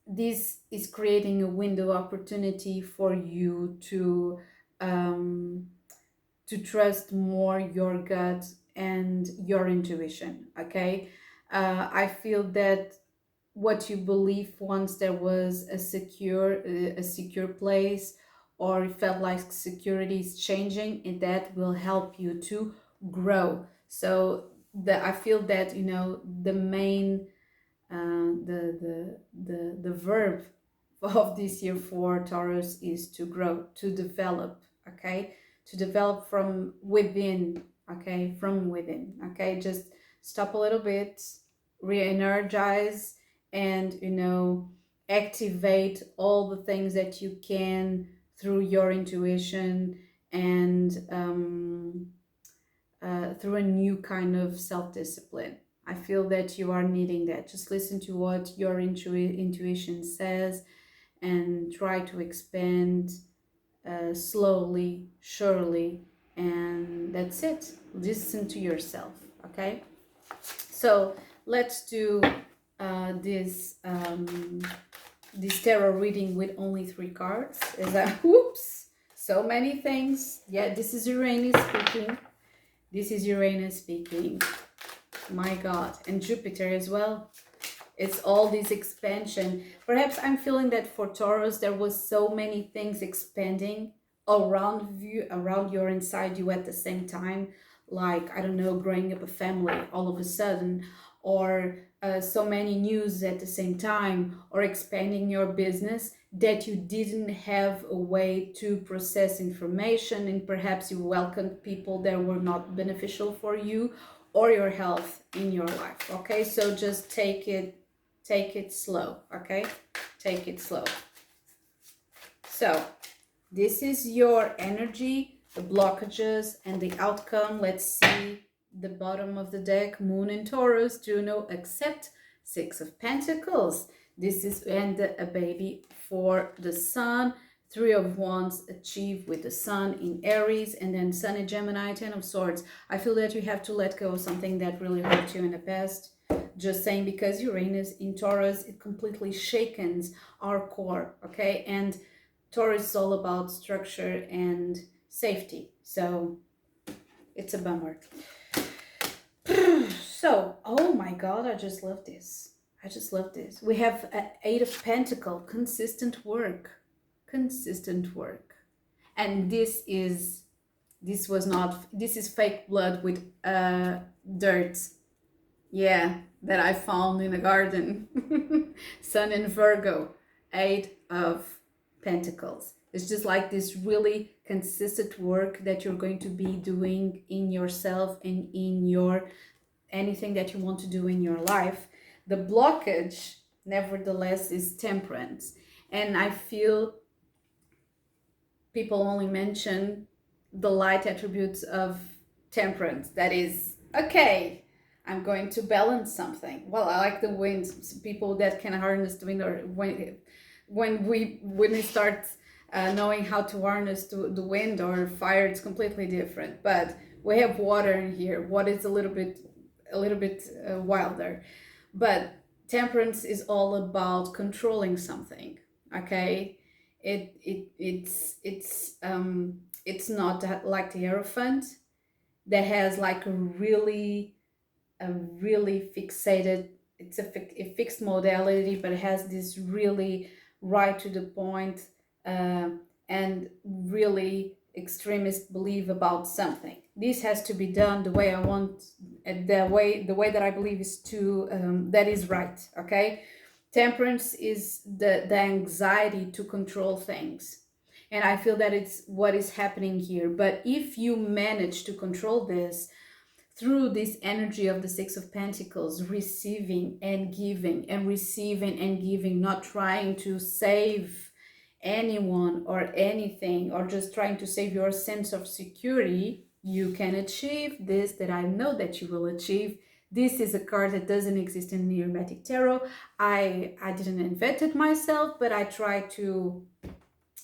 this is creating a window opportunity for you to trust more your gut and your intuition. Okay, I feel that what you believe once there was a secure place, or it felt like security is changing, and that will help you to grow. So I feel that, you know, the main the verb of this year for Taurus is to grow, to develop. Okay, to develop from within. Okay, from within. Okay, just stop a little bit, re-energize, and, you know, activate all the things that you can through your intuition, and through a new kind of self-discipline. I feel that you are needing that. Just listen to what your intuition says, and try to expand slowly, surely, and that's it. Listen to yourself, okay? So let's do this tarot reading with only 3 cards. Is that whoops? So many things. Yeah, this is Uranus speaking. This is Uranus speaking. My God. And Jupiter as well. It's all this expansion. Perhaps I'm feeling that for Taurus, there was so many things expanding around you, around your inside you at the same time. Like, I don't know, growing up a family all of a sudden, or so many news at the same time, or expanding your business, that you didn't have a way to process information, and perhaps you welcomed people that were not beneficial for you or your health in your life. Okay, so just take it slow. Okay, take it slow. So this is your energy, the blockages, and the outcome. Let's see the bottom of the deck. Moon in Taurus, Juno, accept, 6 of Pentacles. This is, and a baby for the Sun. 3 of Wands, achieve with the Sun in Aries, and then Sun in Gemini, 10 of Swords. I feel that you have to let go of something that really hurt you in the past. Just saying, because Uranus in Taurus, it completely shakens our core, okay? And Taurus is all about structure and safety, so it's a bummer. So, oh my God, I just love this. I just love this. We have 8 of Pentacles, consistent work. Consistent work. And this is fake blood with dirt. Yeah, that I found in the garden. Sun in Virgo, 8 of Pentacles. It's just like this really consistent work that you're going to be doing in yourself and in your anything that you want to do in your life. The blockage, nevertheless, is temperance. And I feel people only mention the light attributes of temperance. That is, okay, I'm going to balance something. Well, I like the wind. People that can harness the wind, or when we start knowing how to harness the wind or fire, it's completely different. But we have water in here. What is a little bit wilder. But temperance is all about controlling something. Okay, it's not like the Hierophant that has like a really fixated, it's a fixed modality, but it has this really right to the point and really extremist belief about something. This has to be done the way I want, the way that I believe is to that is right. Okay, temperance is the anxiety to control things, and I feel that it's what is happening here. But if you manage to control this through this energy of the 6 of Pentacles, receiving and giving, and receiving and giving, not trying to save anyone or anything, or just trying to save your sense of security, you can achieve this, that I know that you will achieve. This is a card that doesn't exist in the Hermetic Tarot. I didn't invent it myself, but I try to,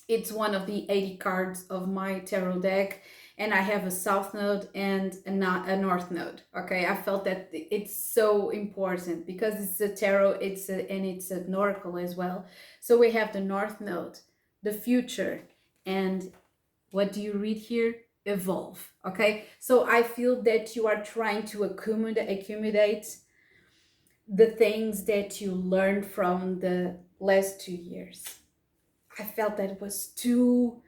it's one of the 80 cards of my tarot deck, and I have a South Node and a North Node. Okay, I felt that it's so important because it's a tarot, and it's an oracle as well. So we have the North Node, the future, and what do you read here? evolve. Okay, so I feel that you are trying to accumulate the things that you learned from the last 2 years. I felt that it was too,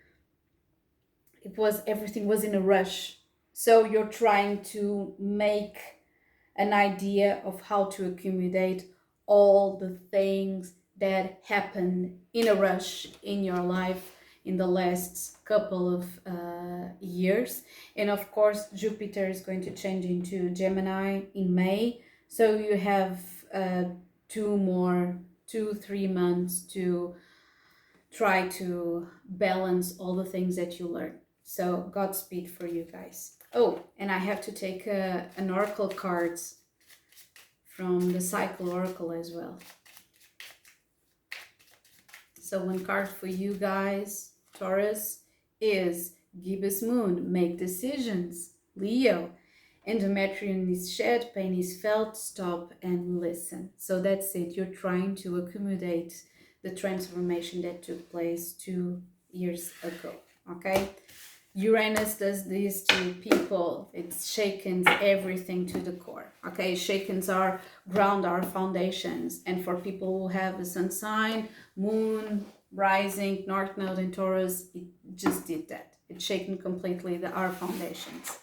everything was in a rush. So you're trying to make an idea of how to accumulate all the things that happen in a rush in your life in the last couple of years. And of course, Jupiter is going to change into Gemini in May. So you have 3 months to try to balance all the things that you learn. So Godspeed for you guys. Oh, and I have to take an oracle cards from the cycle oracle as well. So one card for you guys, Taurus, is gibbous moon, make decisions. Leo, endometrium is shed, pain is felt, stop and listen. So that's it. You're trying to accumulate the transformation that took place 2 years ago. Okay, Uranus does this to people. It shakens everything to the core. Okay, shakens our ground, our foundations. And for people who have the sun sign, moon, rising, north node in Taurus, it just did that. It shaken completely our foundations.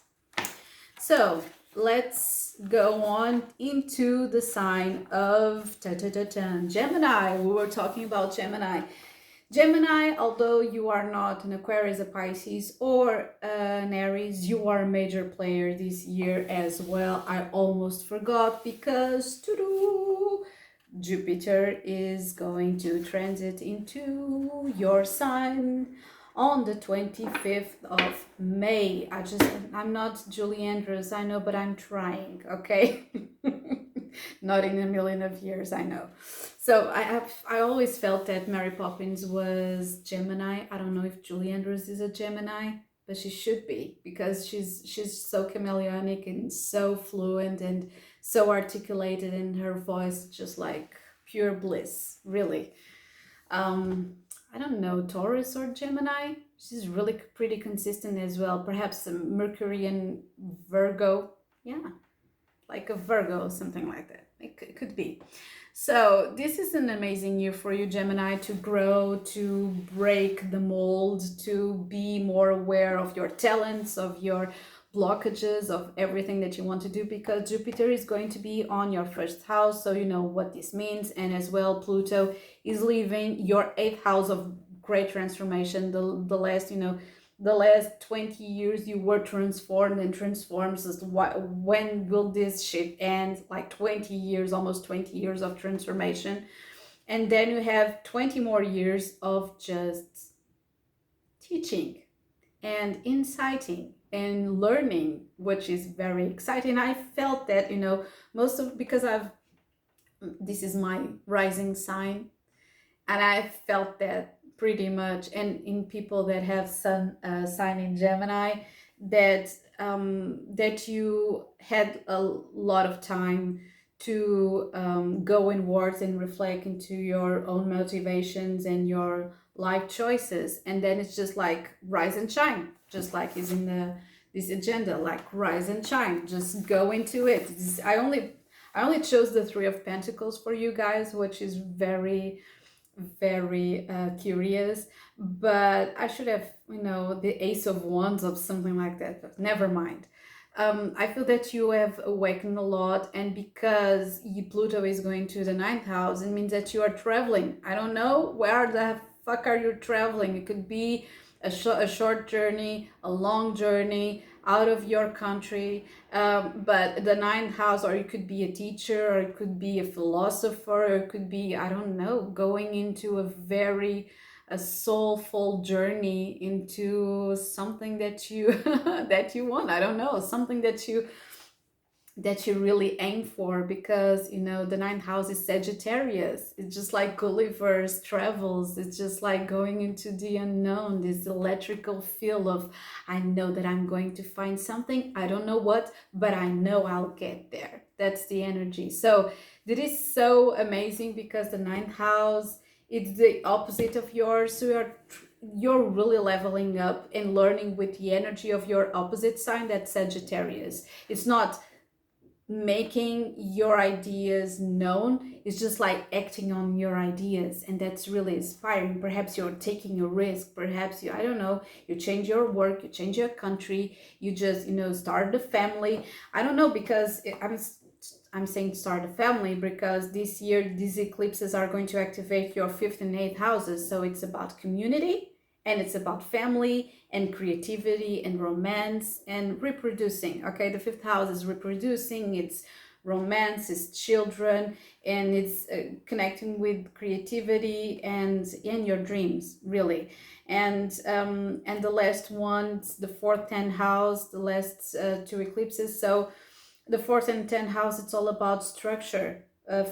So let's go on into the sign of Gemini. We were talking about Gemini. Gemini, although you are not an Aquarius, a Pisces, or an Aries, you are a major player this year as well. I almost forgot because Jupiter is going to transit into your sign on the 25th of May. I'm not Julie Andrews, I know, but I'm trying, okay? Not in a million of years, I know. So I always felt that Mary Poppins was Gemini. I don't know if Julie Andrews is a Gemini, but she should be, because she's so chameleonic and so fluent and so articulated, and her voice just like pure bliss, really. I don't know, Taurus or Gemini. She's really pretty consistent as well. Perhaps a Mercury and Virgo. Yeah, like a Virgo, something like that. It could be. So this is an amazing year for you, Gemini, to grow, to break the mold, to be more aware of your talents, of your blockages, of everything that you want to do, because Jupiter is going to be on your first house, so you know what this means. And as well, Pluto is leaving your 8th house of great transformation. The last 20 years you were transformed and transforms. When will this shit end? Like 20 years, almost 20 years of transformation. And then you have 20 more years of just teaching and inciting and learning, which is very exciting. I felt that, because this is my rising sign, and I felt that pretty much, and in people that have sun sign in Gemini, that you had a lot of time to go inwards and reflect into your own motivations and your life choices. And then it's just like rise and shine, just like is in this agenda, like rise and shine, just go into it. I only chose the 3 of Pentacles for you guys, which is very curious, but I should have the Ace of Wands or something like that, but never mind. I feel that you have awakened a lot, and because Pluto is going to the 9th house, it means that you are traveling. I don't know where the fuck are you traveling. It could be a short journey, a long journey out of your country, but the 9th house, or you could be a teacher, or it could be a philosopher, or it could be, I don't know, going into a soulful journey into something that you that you want. I don't know, something that you really aim for, because the 9th house is Sagittarius. It's just like Gulliver's Travels. It's just like going into the unknown, this electrical feel of, I know that I'm going to find something. I don't know what, but I know I'll get there. That's the energy. So that is so amazing, because the 9th house, it's the opposite of yours. So you're really leveling up and learning with the energy of your opposite sign, that's Sagittarius. It's not making your ideas known, it's just like acting on your ideas, and that's really inspiring. Perhaps you're taking a risk, perhaps you, I don't know, you change your work, you change your country, you just, you know, start a family. I don't know, because I'm saying start a family because this year these eclipses are going to activate your 5th and 8th houses. So it's about community, and it's about family and creativity and romance and reproducing. Okay, the 5th house is reproducing, it's romance, it's children, and it's connecting with creativity and in your dreams, really. And the last one, the 4th, 10th house, the last 2 eclipses. So the 4th and 10th house, it's all about structure,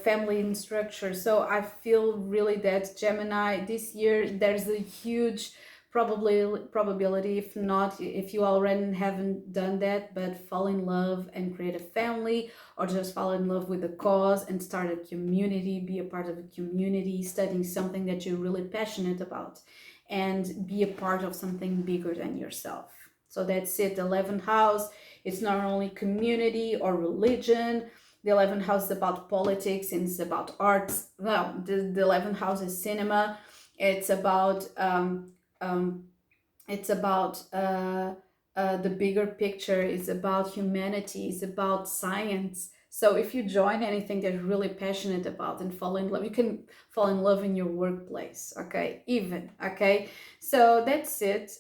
family and structure. So I feel really that Gemini this year, there's a huge probability, if not, if you already haven't done that, but fall in love and create a family, or just fall in love with a cause and start a community, be a part of a community, studying something that you're really passionate about, and be a part of something bigger than yourself. So that's it. The 11th house, it's not only community or religion. The 11th house is about politics, and it's about arts. Well, the 11th house is cinema. It's about the bigger picture. It's about humanity. It's about science. So if you join anything that you're really passionate about and fall in love, you can fall in love in your workplace, okay, even, okay? So that's it.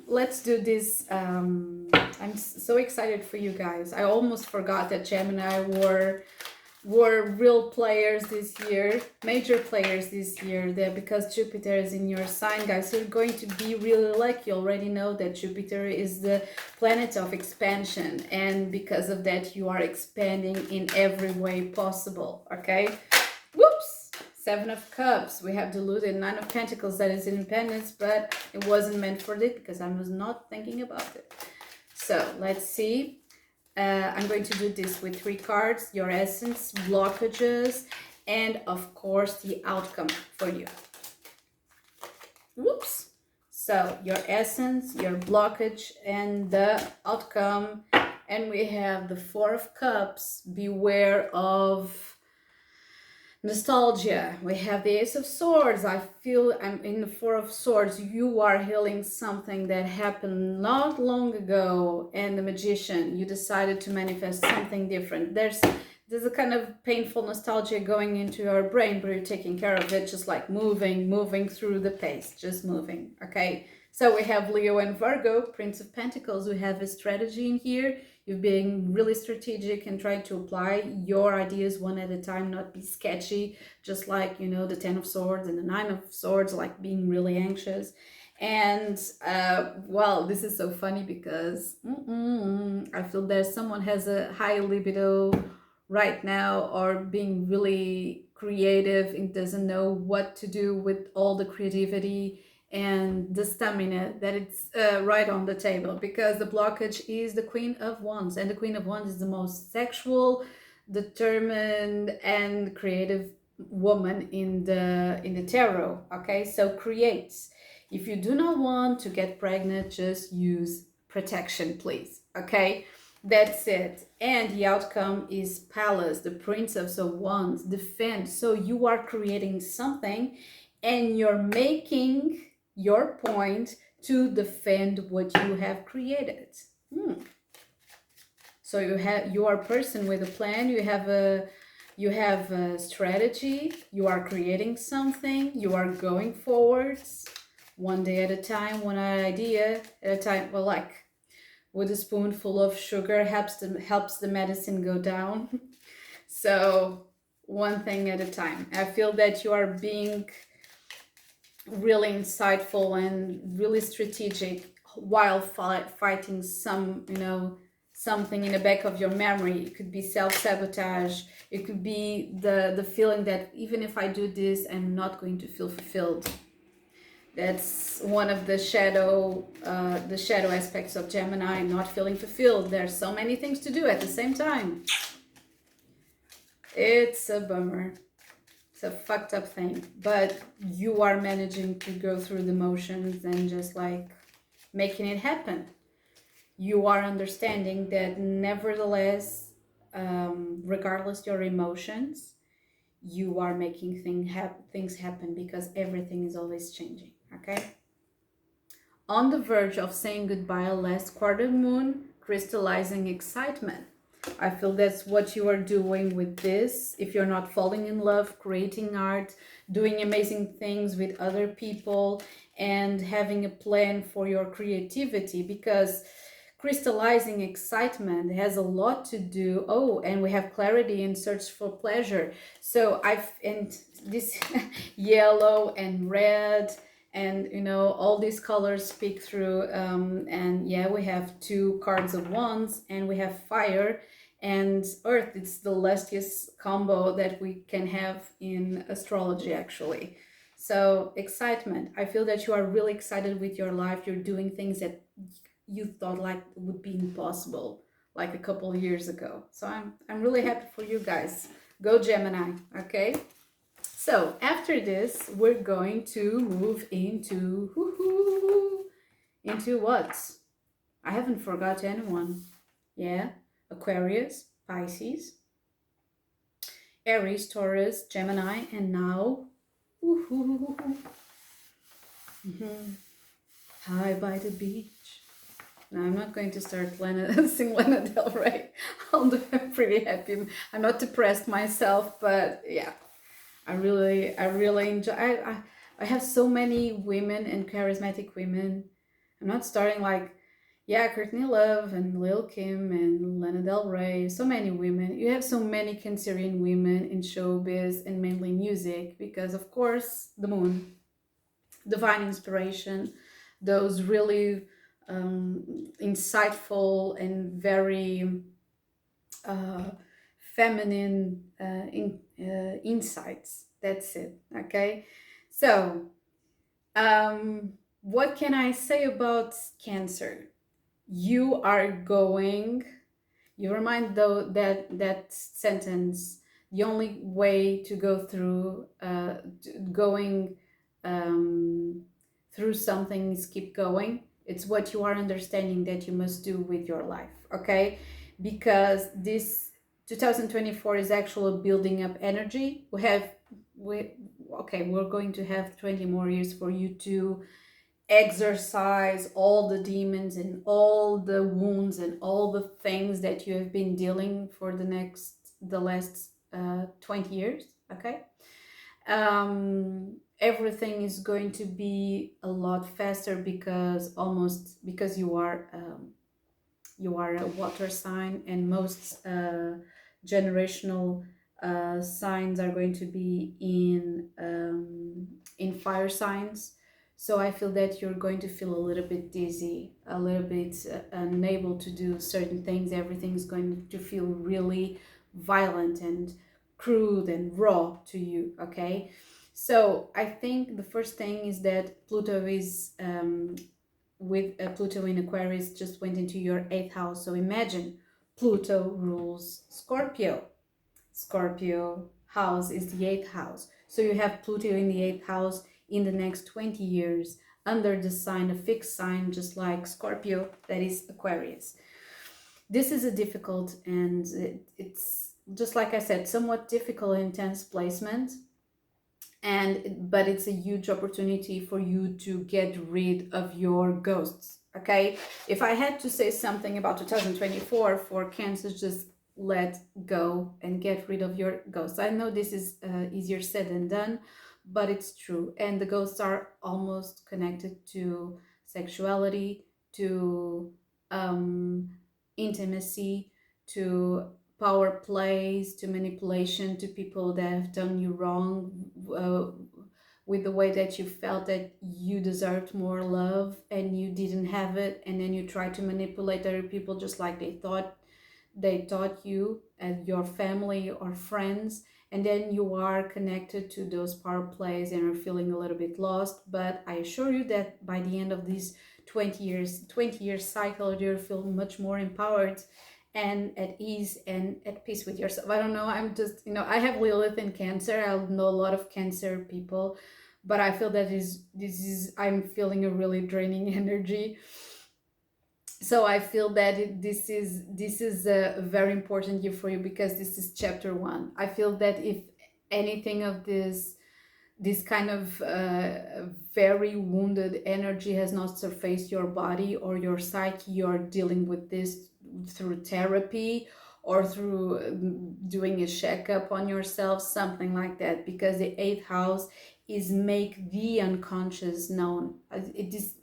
Let's do this. I'm so excited for you guys. I almost forgot that Gemini were real players this year, major players this year, there, because Jupiter is in your sign, guys. You're going to be really lucky. You already know that Jupiter is the planet of expansion, and because of that you are expanding in every way possible, okay? Whoops! 7 of Cups, we have deluded. 9 of Pentacles, that is independence, but it wasn't meant for it because I was not thinking about it. So let's see. I'm going to do this with 3 cards, your essence, blockages, and of course the outcome for you. Whoops! So your essence, your blockage, and the outcome. And we have the 4 of Cups, beware of nostalgia. We have the Ace of Swords. I feel I'm in the 4 of Swords. You are healing something that happened not long ago. And the Magician, you decided to manifest something different. There's a kind of painful nostalgia going into your brain, but you're taking care of it, just like moving through the pace, just moving, okay? So we have Leo and Virgo, Prince of Pentacles. We have a strategy in here. You're being really strategic and trying to apply your ideas one at a time, not be sketchy, just like, you know, the 10 of Swords and the 9 of Swords, like being really anxious. And, well, this is so funny because I feel that someone has a high libido right now, or being really creative and doesn't know what to do with all the creativity and the stamina that it's right on the table, because the blockage is the Queen of Wands, and the Queen of Wands is the most sexual, determined, and creative woman in the tarot, okay? So creates. If you do not want to get pregnant, just use protection, please, okay? That's it. And the outcome is Palace, the Prince of Wands, defend. So you are creating something and you're making your point to defend what you have created. So you are a person with a plan, you have a strategy, you are creating something, you are going forwards one day at a time, one idea at a time. Well, like with a spoonful of sugar helps the medicine go down. So one thing at a time. I feel that you are being really insightful and really strategic while fighting some, you know, something in the back of your memory. It could be self-sabotage. It could be the feeling that even if I do this, I'm not going to feel fulfilled. That's one of the shadow aspects of Gemini, not feeling fulfilled. There's so many things to do at the same time. It's a bummer. It's a fucked up thing, but you are managing to go through the motions and just like making it happen. You are understanding that nevertheless, regardless your emotions, you are making things happen because everything is always changing. Okay. On the verge of saying goodbye, last quarter moon, crystallizing excitement. I feel that's what you are doing with this. If you're not falling in love, creating art, doing amazing things with other people, and having a plan for your creativity, because crystallizing excitement has a lot to do. Oh, and we have clarity and search for pleasure. So and this yellow and red, and you know, all these colors speak through, and yeah, we have 2 cards of wands, and we have fire and earth. It's the lustiest combo that we can have in astrology, actually. So excitement, I feel that you are really excited with your life. You're doing things that you thought like would be impossible like a couple of years ago. So I'm really happy for you guys. Go Gemini. Okay, so after this, we're going to move into what? I haven't forgot anyone. Yeah, Aquarius, Pisces, Aries, Taurus, Gemini, and now high by the beach. Now I'm not going to start sing Lana Del Rey, although I'm pretty happy. I'm not depressed myself, but yeah. I really enjoy. I have so many women and charismatic women. I'm not starting like, yeah, Courtney Love and Lil Kim and Lana Del Rey. So many women. You have so many Cancerian women in showbiz and mainly music, because of course the moon, divine inspiration, those really insightful and very feminine insights. That's it. Okay, so what can I say about Cancer? You are going, you remind though that sentence, the only way to go through going through something is keep going. It's what you are understanding that you must do with your life. Okay, because this 2024 is actually building up energy. We're going to have 20 more years for you to exercise all the demons and all the wounds and all the things that you have been dealing for the last 20 years. Okay, everything is going to be a lot faster because you are a water sign, and most generational signs are going to be in fire signs. So I feel that you're going to feel a little bit dizzy, a little bit unable to do certain things. Everything's going to feel really violent and crude and raw to you. Okay, so I think the first thing is that Pluto is with Pluto in Aquarius just went into your 8th house. So imagine Pluto rules Scorpio. Scorpio house is the 8th house. So you have Pluto in the 8th house in the next 20 years under the sign, a fixed sign, just like Scorpio, that is Aquarius. This is a difficult, and it's just like I said, somewhat difficult and intense placement. But it's a huge opportunity for you to get rid of your ghosts. Okay, if I had to say something about 2024 for Cancer, just let go and get rid of your ghosts. I know this is easier said than done, but it's true. And the ghosts are almost connected to sexuality, to intimacy, to power plays, to manipulation, to people that have done you wrong, with the way that you felt that you deserved more love and you didn't have it, and then you try to manipulate other people just like they taught you and your family or friends, and then you are connected to those power plays and are feeling a little bit lost. But I assure you that by the end of these 20 year cycle, you'll feel much more empowered and at ease and at peace with yourself. I don't know, I'm just, I have Lilith in Cancer. I know a lot of Cancer people, but I feel that I'm feeling a really draining energy. So I feel that this is a very important year for you, because this is chapter 1. I feel that if anything of this kind of very wounded energy has not surfaced your body or your psyche, you're dealing with this through therapy or through doing a checkup on yourself, something like that, because the 8th house is make the unconscious known. It is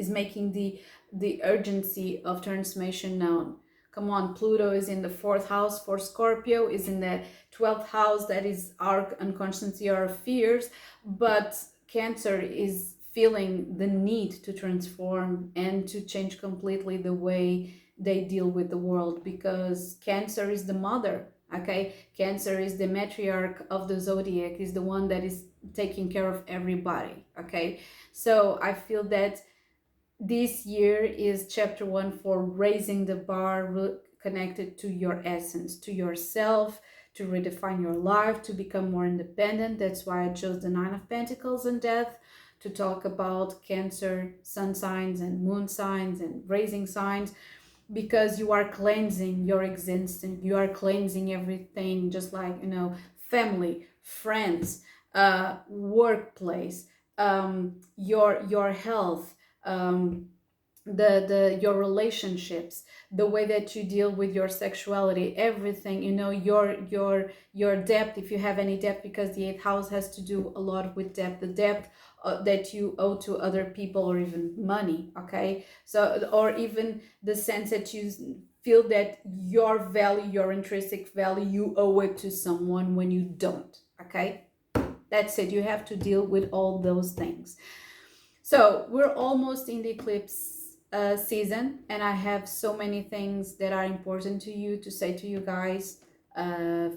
making the urgency of transformation known. Come on, Pluto is in the 4th house for Scorpio, is in the 12th house, that is our unconscious, our fears, but Cancer is feeling the need to transform and to change completely the way they deal with the world, because Cancer is the mother, okay? Cancer is the matriarch of the Zodiac, is the one that is taking care of everybody, okay? So I feel that this year is chapter 1 for raising the bar, connected to your essence, to yourself, to redefine your life, to become more independent. That's why I chose the 9 of Pentacles and Death, to talk about Cancer, sun signs and moon signs and raising signs, because you are cleansing your existence, you are cleansing everything, just like, family, friends, workplace, your health, your relationships, the way that you deal with your sexuality, everything, your debt, if you have any debt, because the 8th house has to do a lot with debt, the debt that you owe to other people, or even money, okay? So, or even the sense that you feel that your value, your intrinsic value, you owe it to someone when you don't, okay? That's it. You have to deal with all those things. So we're almost in the eclipse season, and I have so many things that are important to you to say to you guys,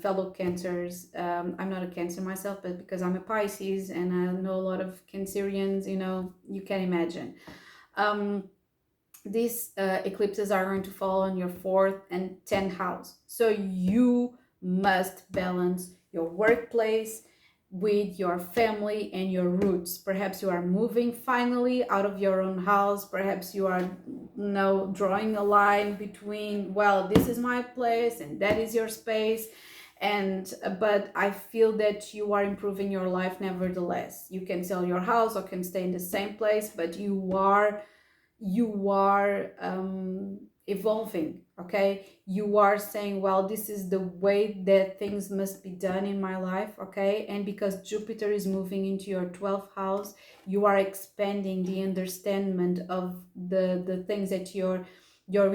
fellow Cancers. I'm not a Cancer myself, but because I'm a Pisces and I know a lot of Cancerians, you can imagine. These eclipses are going to fall on your 4th and 10th house. So you must balance your workplace with your family and your roots. Perhaps you are moving finally out of your own house. Perhaps you are drawing a line between, well, this is my place and that is your space. But I feel that you are improving your life nevertheless. You can sell your house or can stay in the same place, but you are evolving, okay? You are saying, well, this is the way that things must be done in my life, okay? And because Jupiter is moving into your 12th house, you are expanding the understanding of the things that your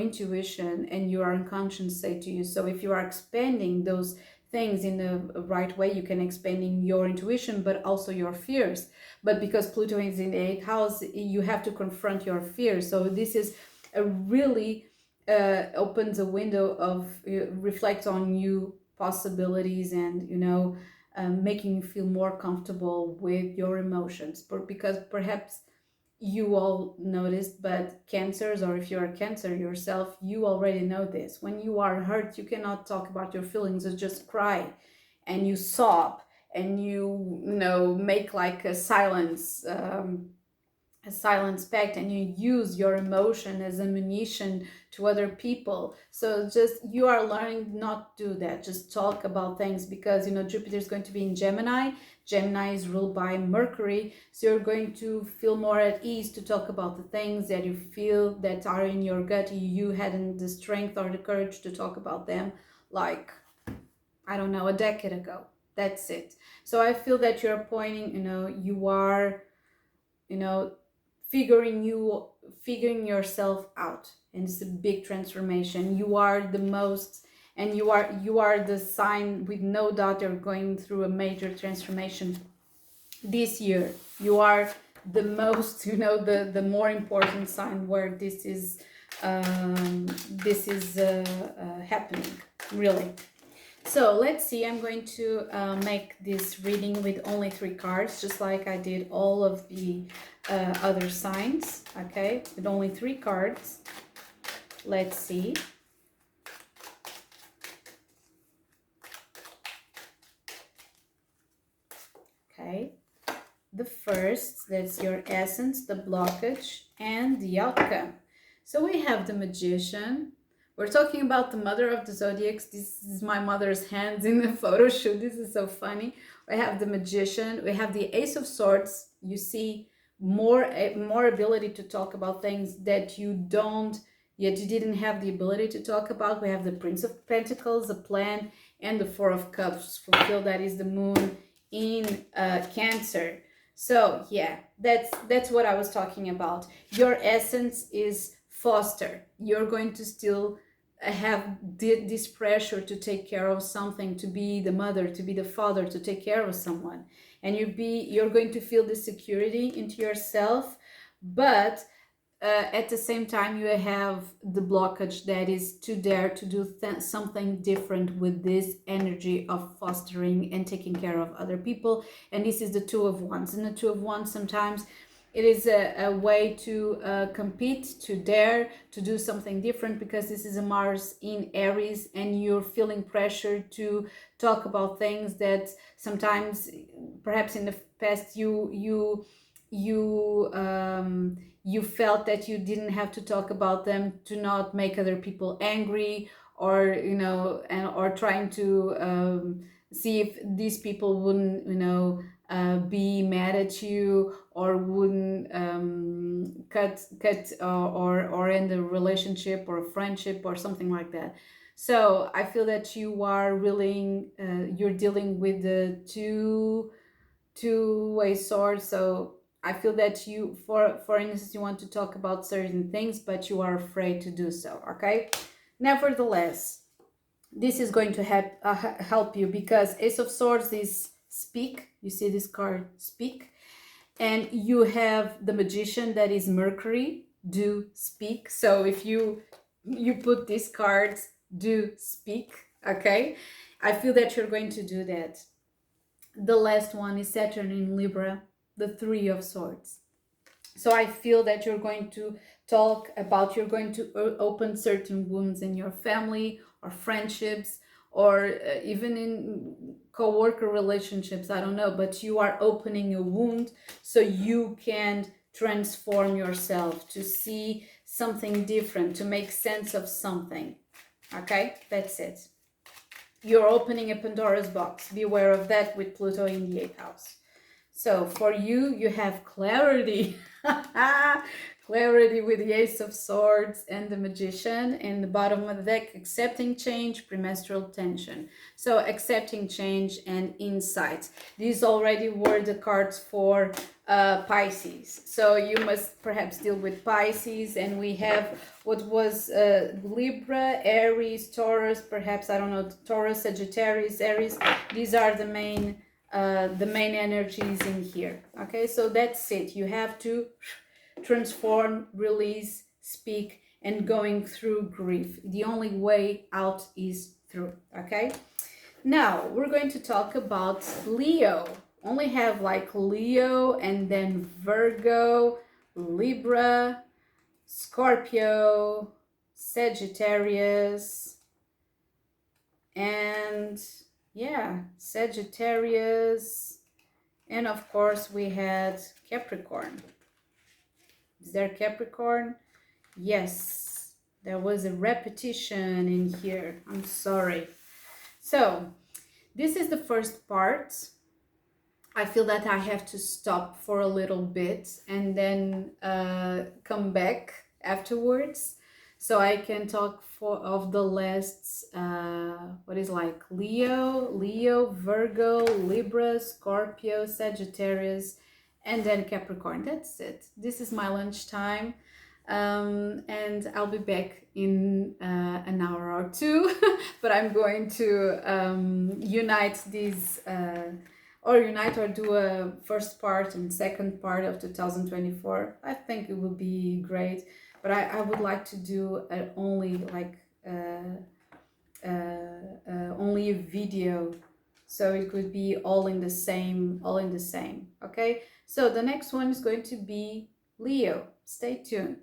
intuition and your unconscious say to you. So if you are expanding those things in the right way, you can expand in your intuition, but also your fears. But because Pluto is in the 8th house, you have to confront your fears. So this is a really opens a window of reflect on new possibilities, and making you feel more comfortable with your emotions. Because perhaps you all noticed, but Cancers, or if you're a Cancer yourself, you already know this. When you are hurt, you cannot talk about your feelings. You just cry and you sob and you make like a silence pact, and you use your emotion as ammunition to other people. So just you are learning not to do that. Just talk about things, because Jupiter is going to be in Gemini. Gemini is ruled by Mercury, so you're going to feel more at ease to talk about the things that you feel that are in your gut. You hadn't the strength or the courage to talk about them, like, I don't know, a decade ago. That's it. So I feel that you're pointing, you are, figuring yourself out, and it's a big transformation. You are the most, and you are the sign with no doubt you're going through a major transformation this year. You are the most, the more important sign where this is happening, really. So let's see, I'm going to make this reading with only 3 cards, just like I did all of the other signs, okay, with only 3 cards. Let's see. okay? The first, that's your essence, the blockage, and the outcome. So we have the Magician. We're talking about the mother of the zodiacs. This is my mother's hands in the photo shoot. This is so funny. We have the Magician. We have the Ace of Swords. You see more ability to talk about things that you didn't have the ability to talk about. We have the Prince of Pentacles, the plan, and the Four of Cups. Fulfill, that is the moon in Cancer. So yeah, that's what I was talking about. Your essence is foster. You're going to still have this pressure to take care of something, to be the mother, to be the father, to take care of someone, and you're going to feel the security into yourself, but at the same time you have the blockage that is to dare to do something different with this energy of fostering and taking care of other people. And this is the Two of Wands, and the Two of Wands sometimes it is a way to compete, to dare to do something different, because this is a Mars in Aries, and you're feeling pressure to talk about things that sometimes perhaps in the past you felt that you didn't have to talk about them to not make other people angry, or or trying to see if these people wouldn't be mad at you, or wouldn't cut or end a relationship or a friendship or something like that. So I feel that you are really you're dealing with the two-way sword. So I feel that you, for instance, you want to talk about certain things, but you are afraid to do so, okay? Nevertheless, this is going to help you, because Ace of Swords is speak. You see this card, speak. And you have the Magician, that is Mercury, do speak. So if you put these cards, do speak, okay? I feel that you're going to do that. The last one is Saturn in Libra, the Three of Swords. So I feel that you're going to you're going to open certain wounds in your family or friendships, or even in co-worker relationships, I don't know, but you are opening a wound so you can transform yourself, to see something different, to make sense of something, okay? That's it. You're opening a Pandora's box. Be aware of that with Pluto in the 8th house. So for you, you have clarity. Clarity with the Ace of Swords and the Magician. In the bottom of the deck, accepting change, premenstrual tension. So accepting change and insights. These already were the cards for Pisces. So you must perhaps deal with Pisces. And we have what was Libra, Aries, Taurus, perhaps, I don't know, Taurus, Sagittarius, Aries. These are the main energies in here. Okay, so that's it. You have to transform, release, speak, and going through grief. The only way out is through. Okay, now we're going to talk about Leo. Only have like Leo, and then Virgo, Libra, Scorpio, Sagittarius, and yeah, Sagittarius, and of course we had Capricorn. Is there Capricorn? Yes, there was a repetition in here. I'm sorry. So this is the first part. I feel that I have to stop for a little bit and then come back afterwards, so I can talk of the last what is like Leo, Virgo, Libra, Scorpio, Sagittarius, and then Capricorn. That's it. This is my lunchtime, and I'll be back in an hour or two. But I'm going to unite these or do a first part and second part of 2024. I think it will be great, but I would like to do only like only a video, so it could be all in the same. Okay, so the next one is going to be Leo. Stay tuned.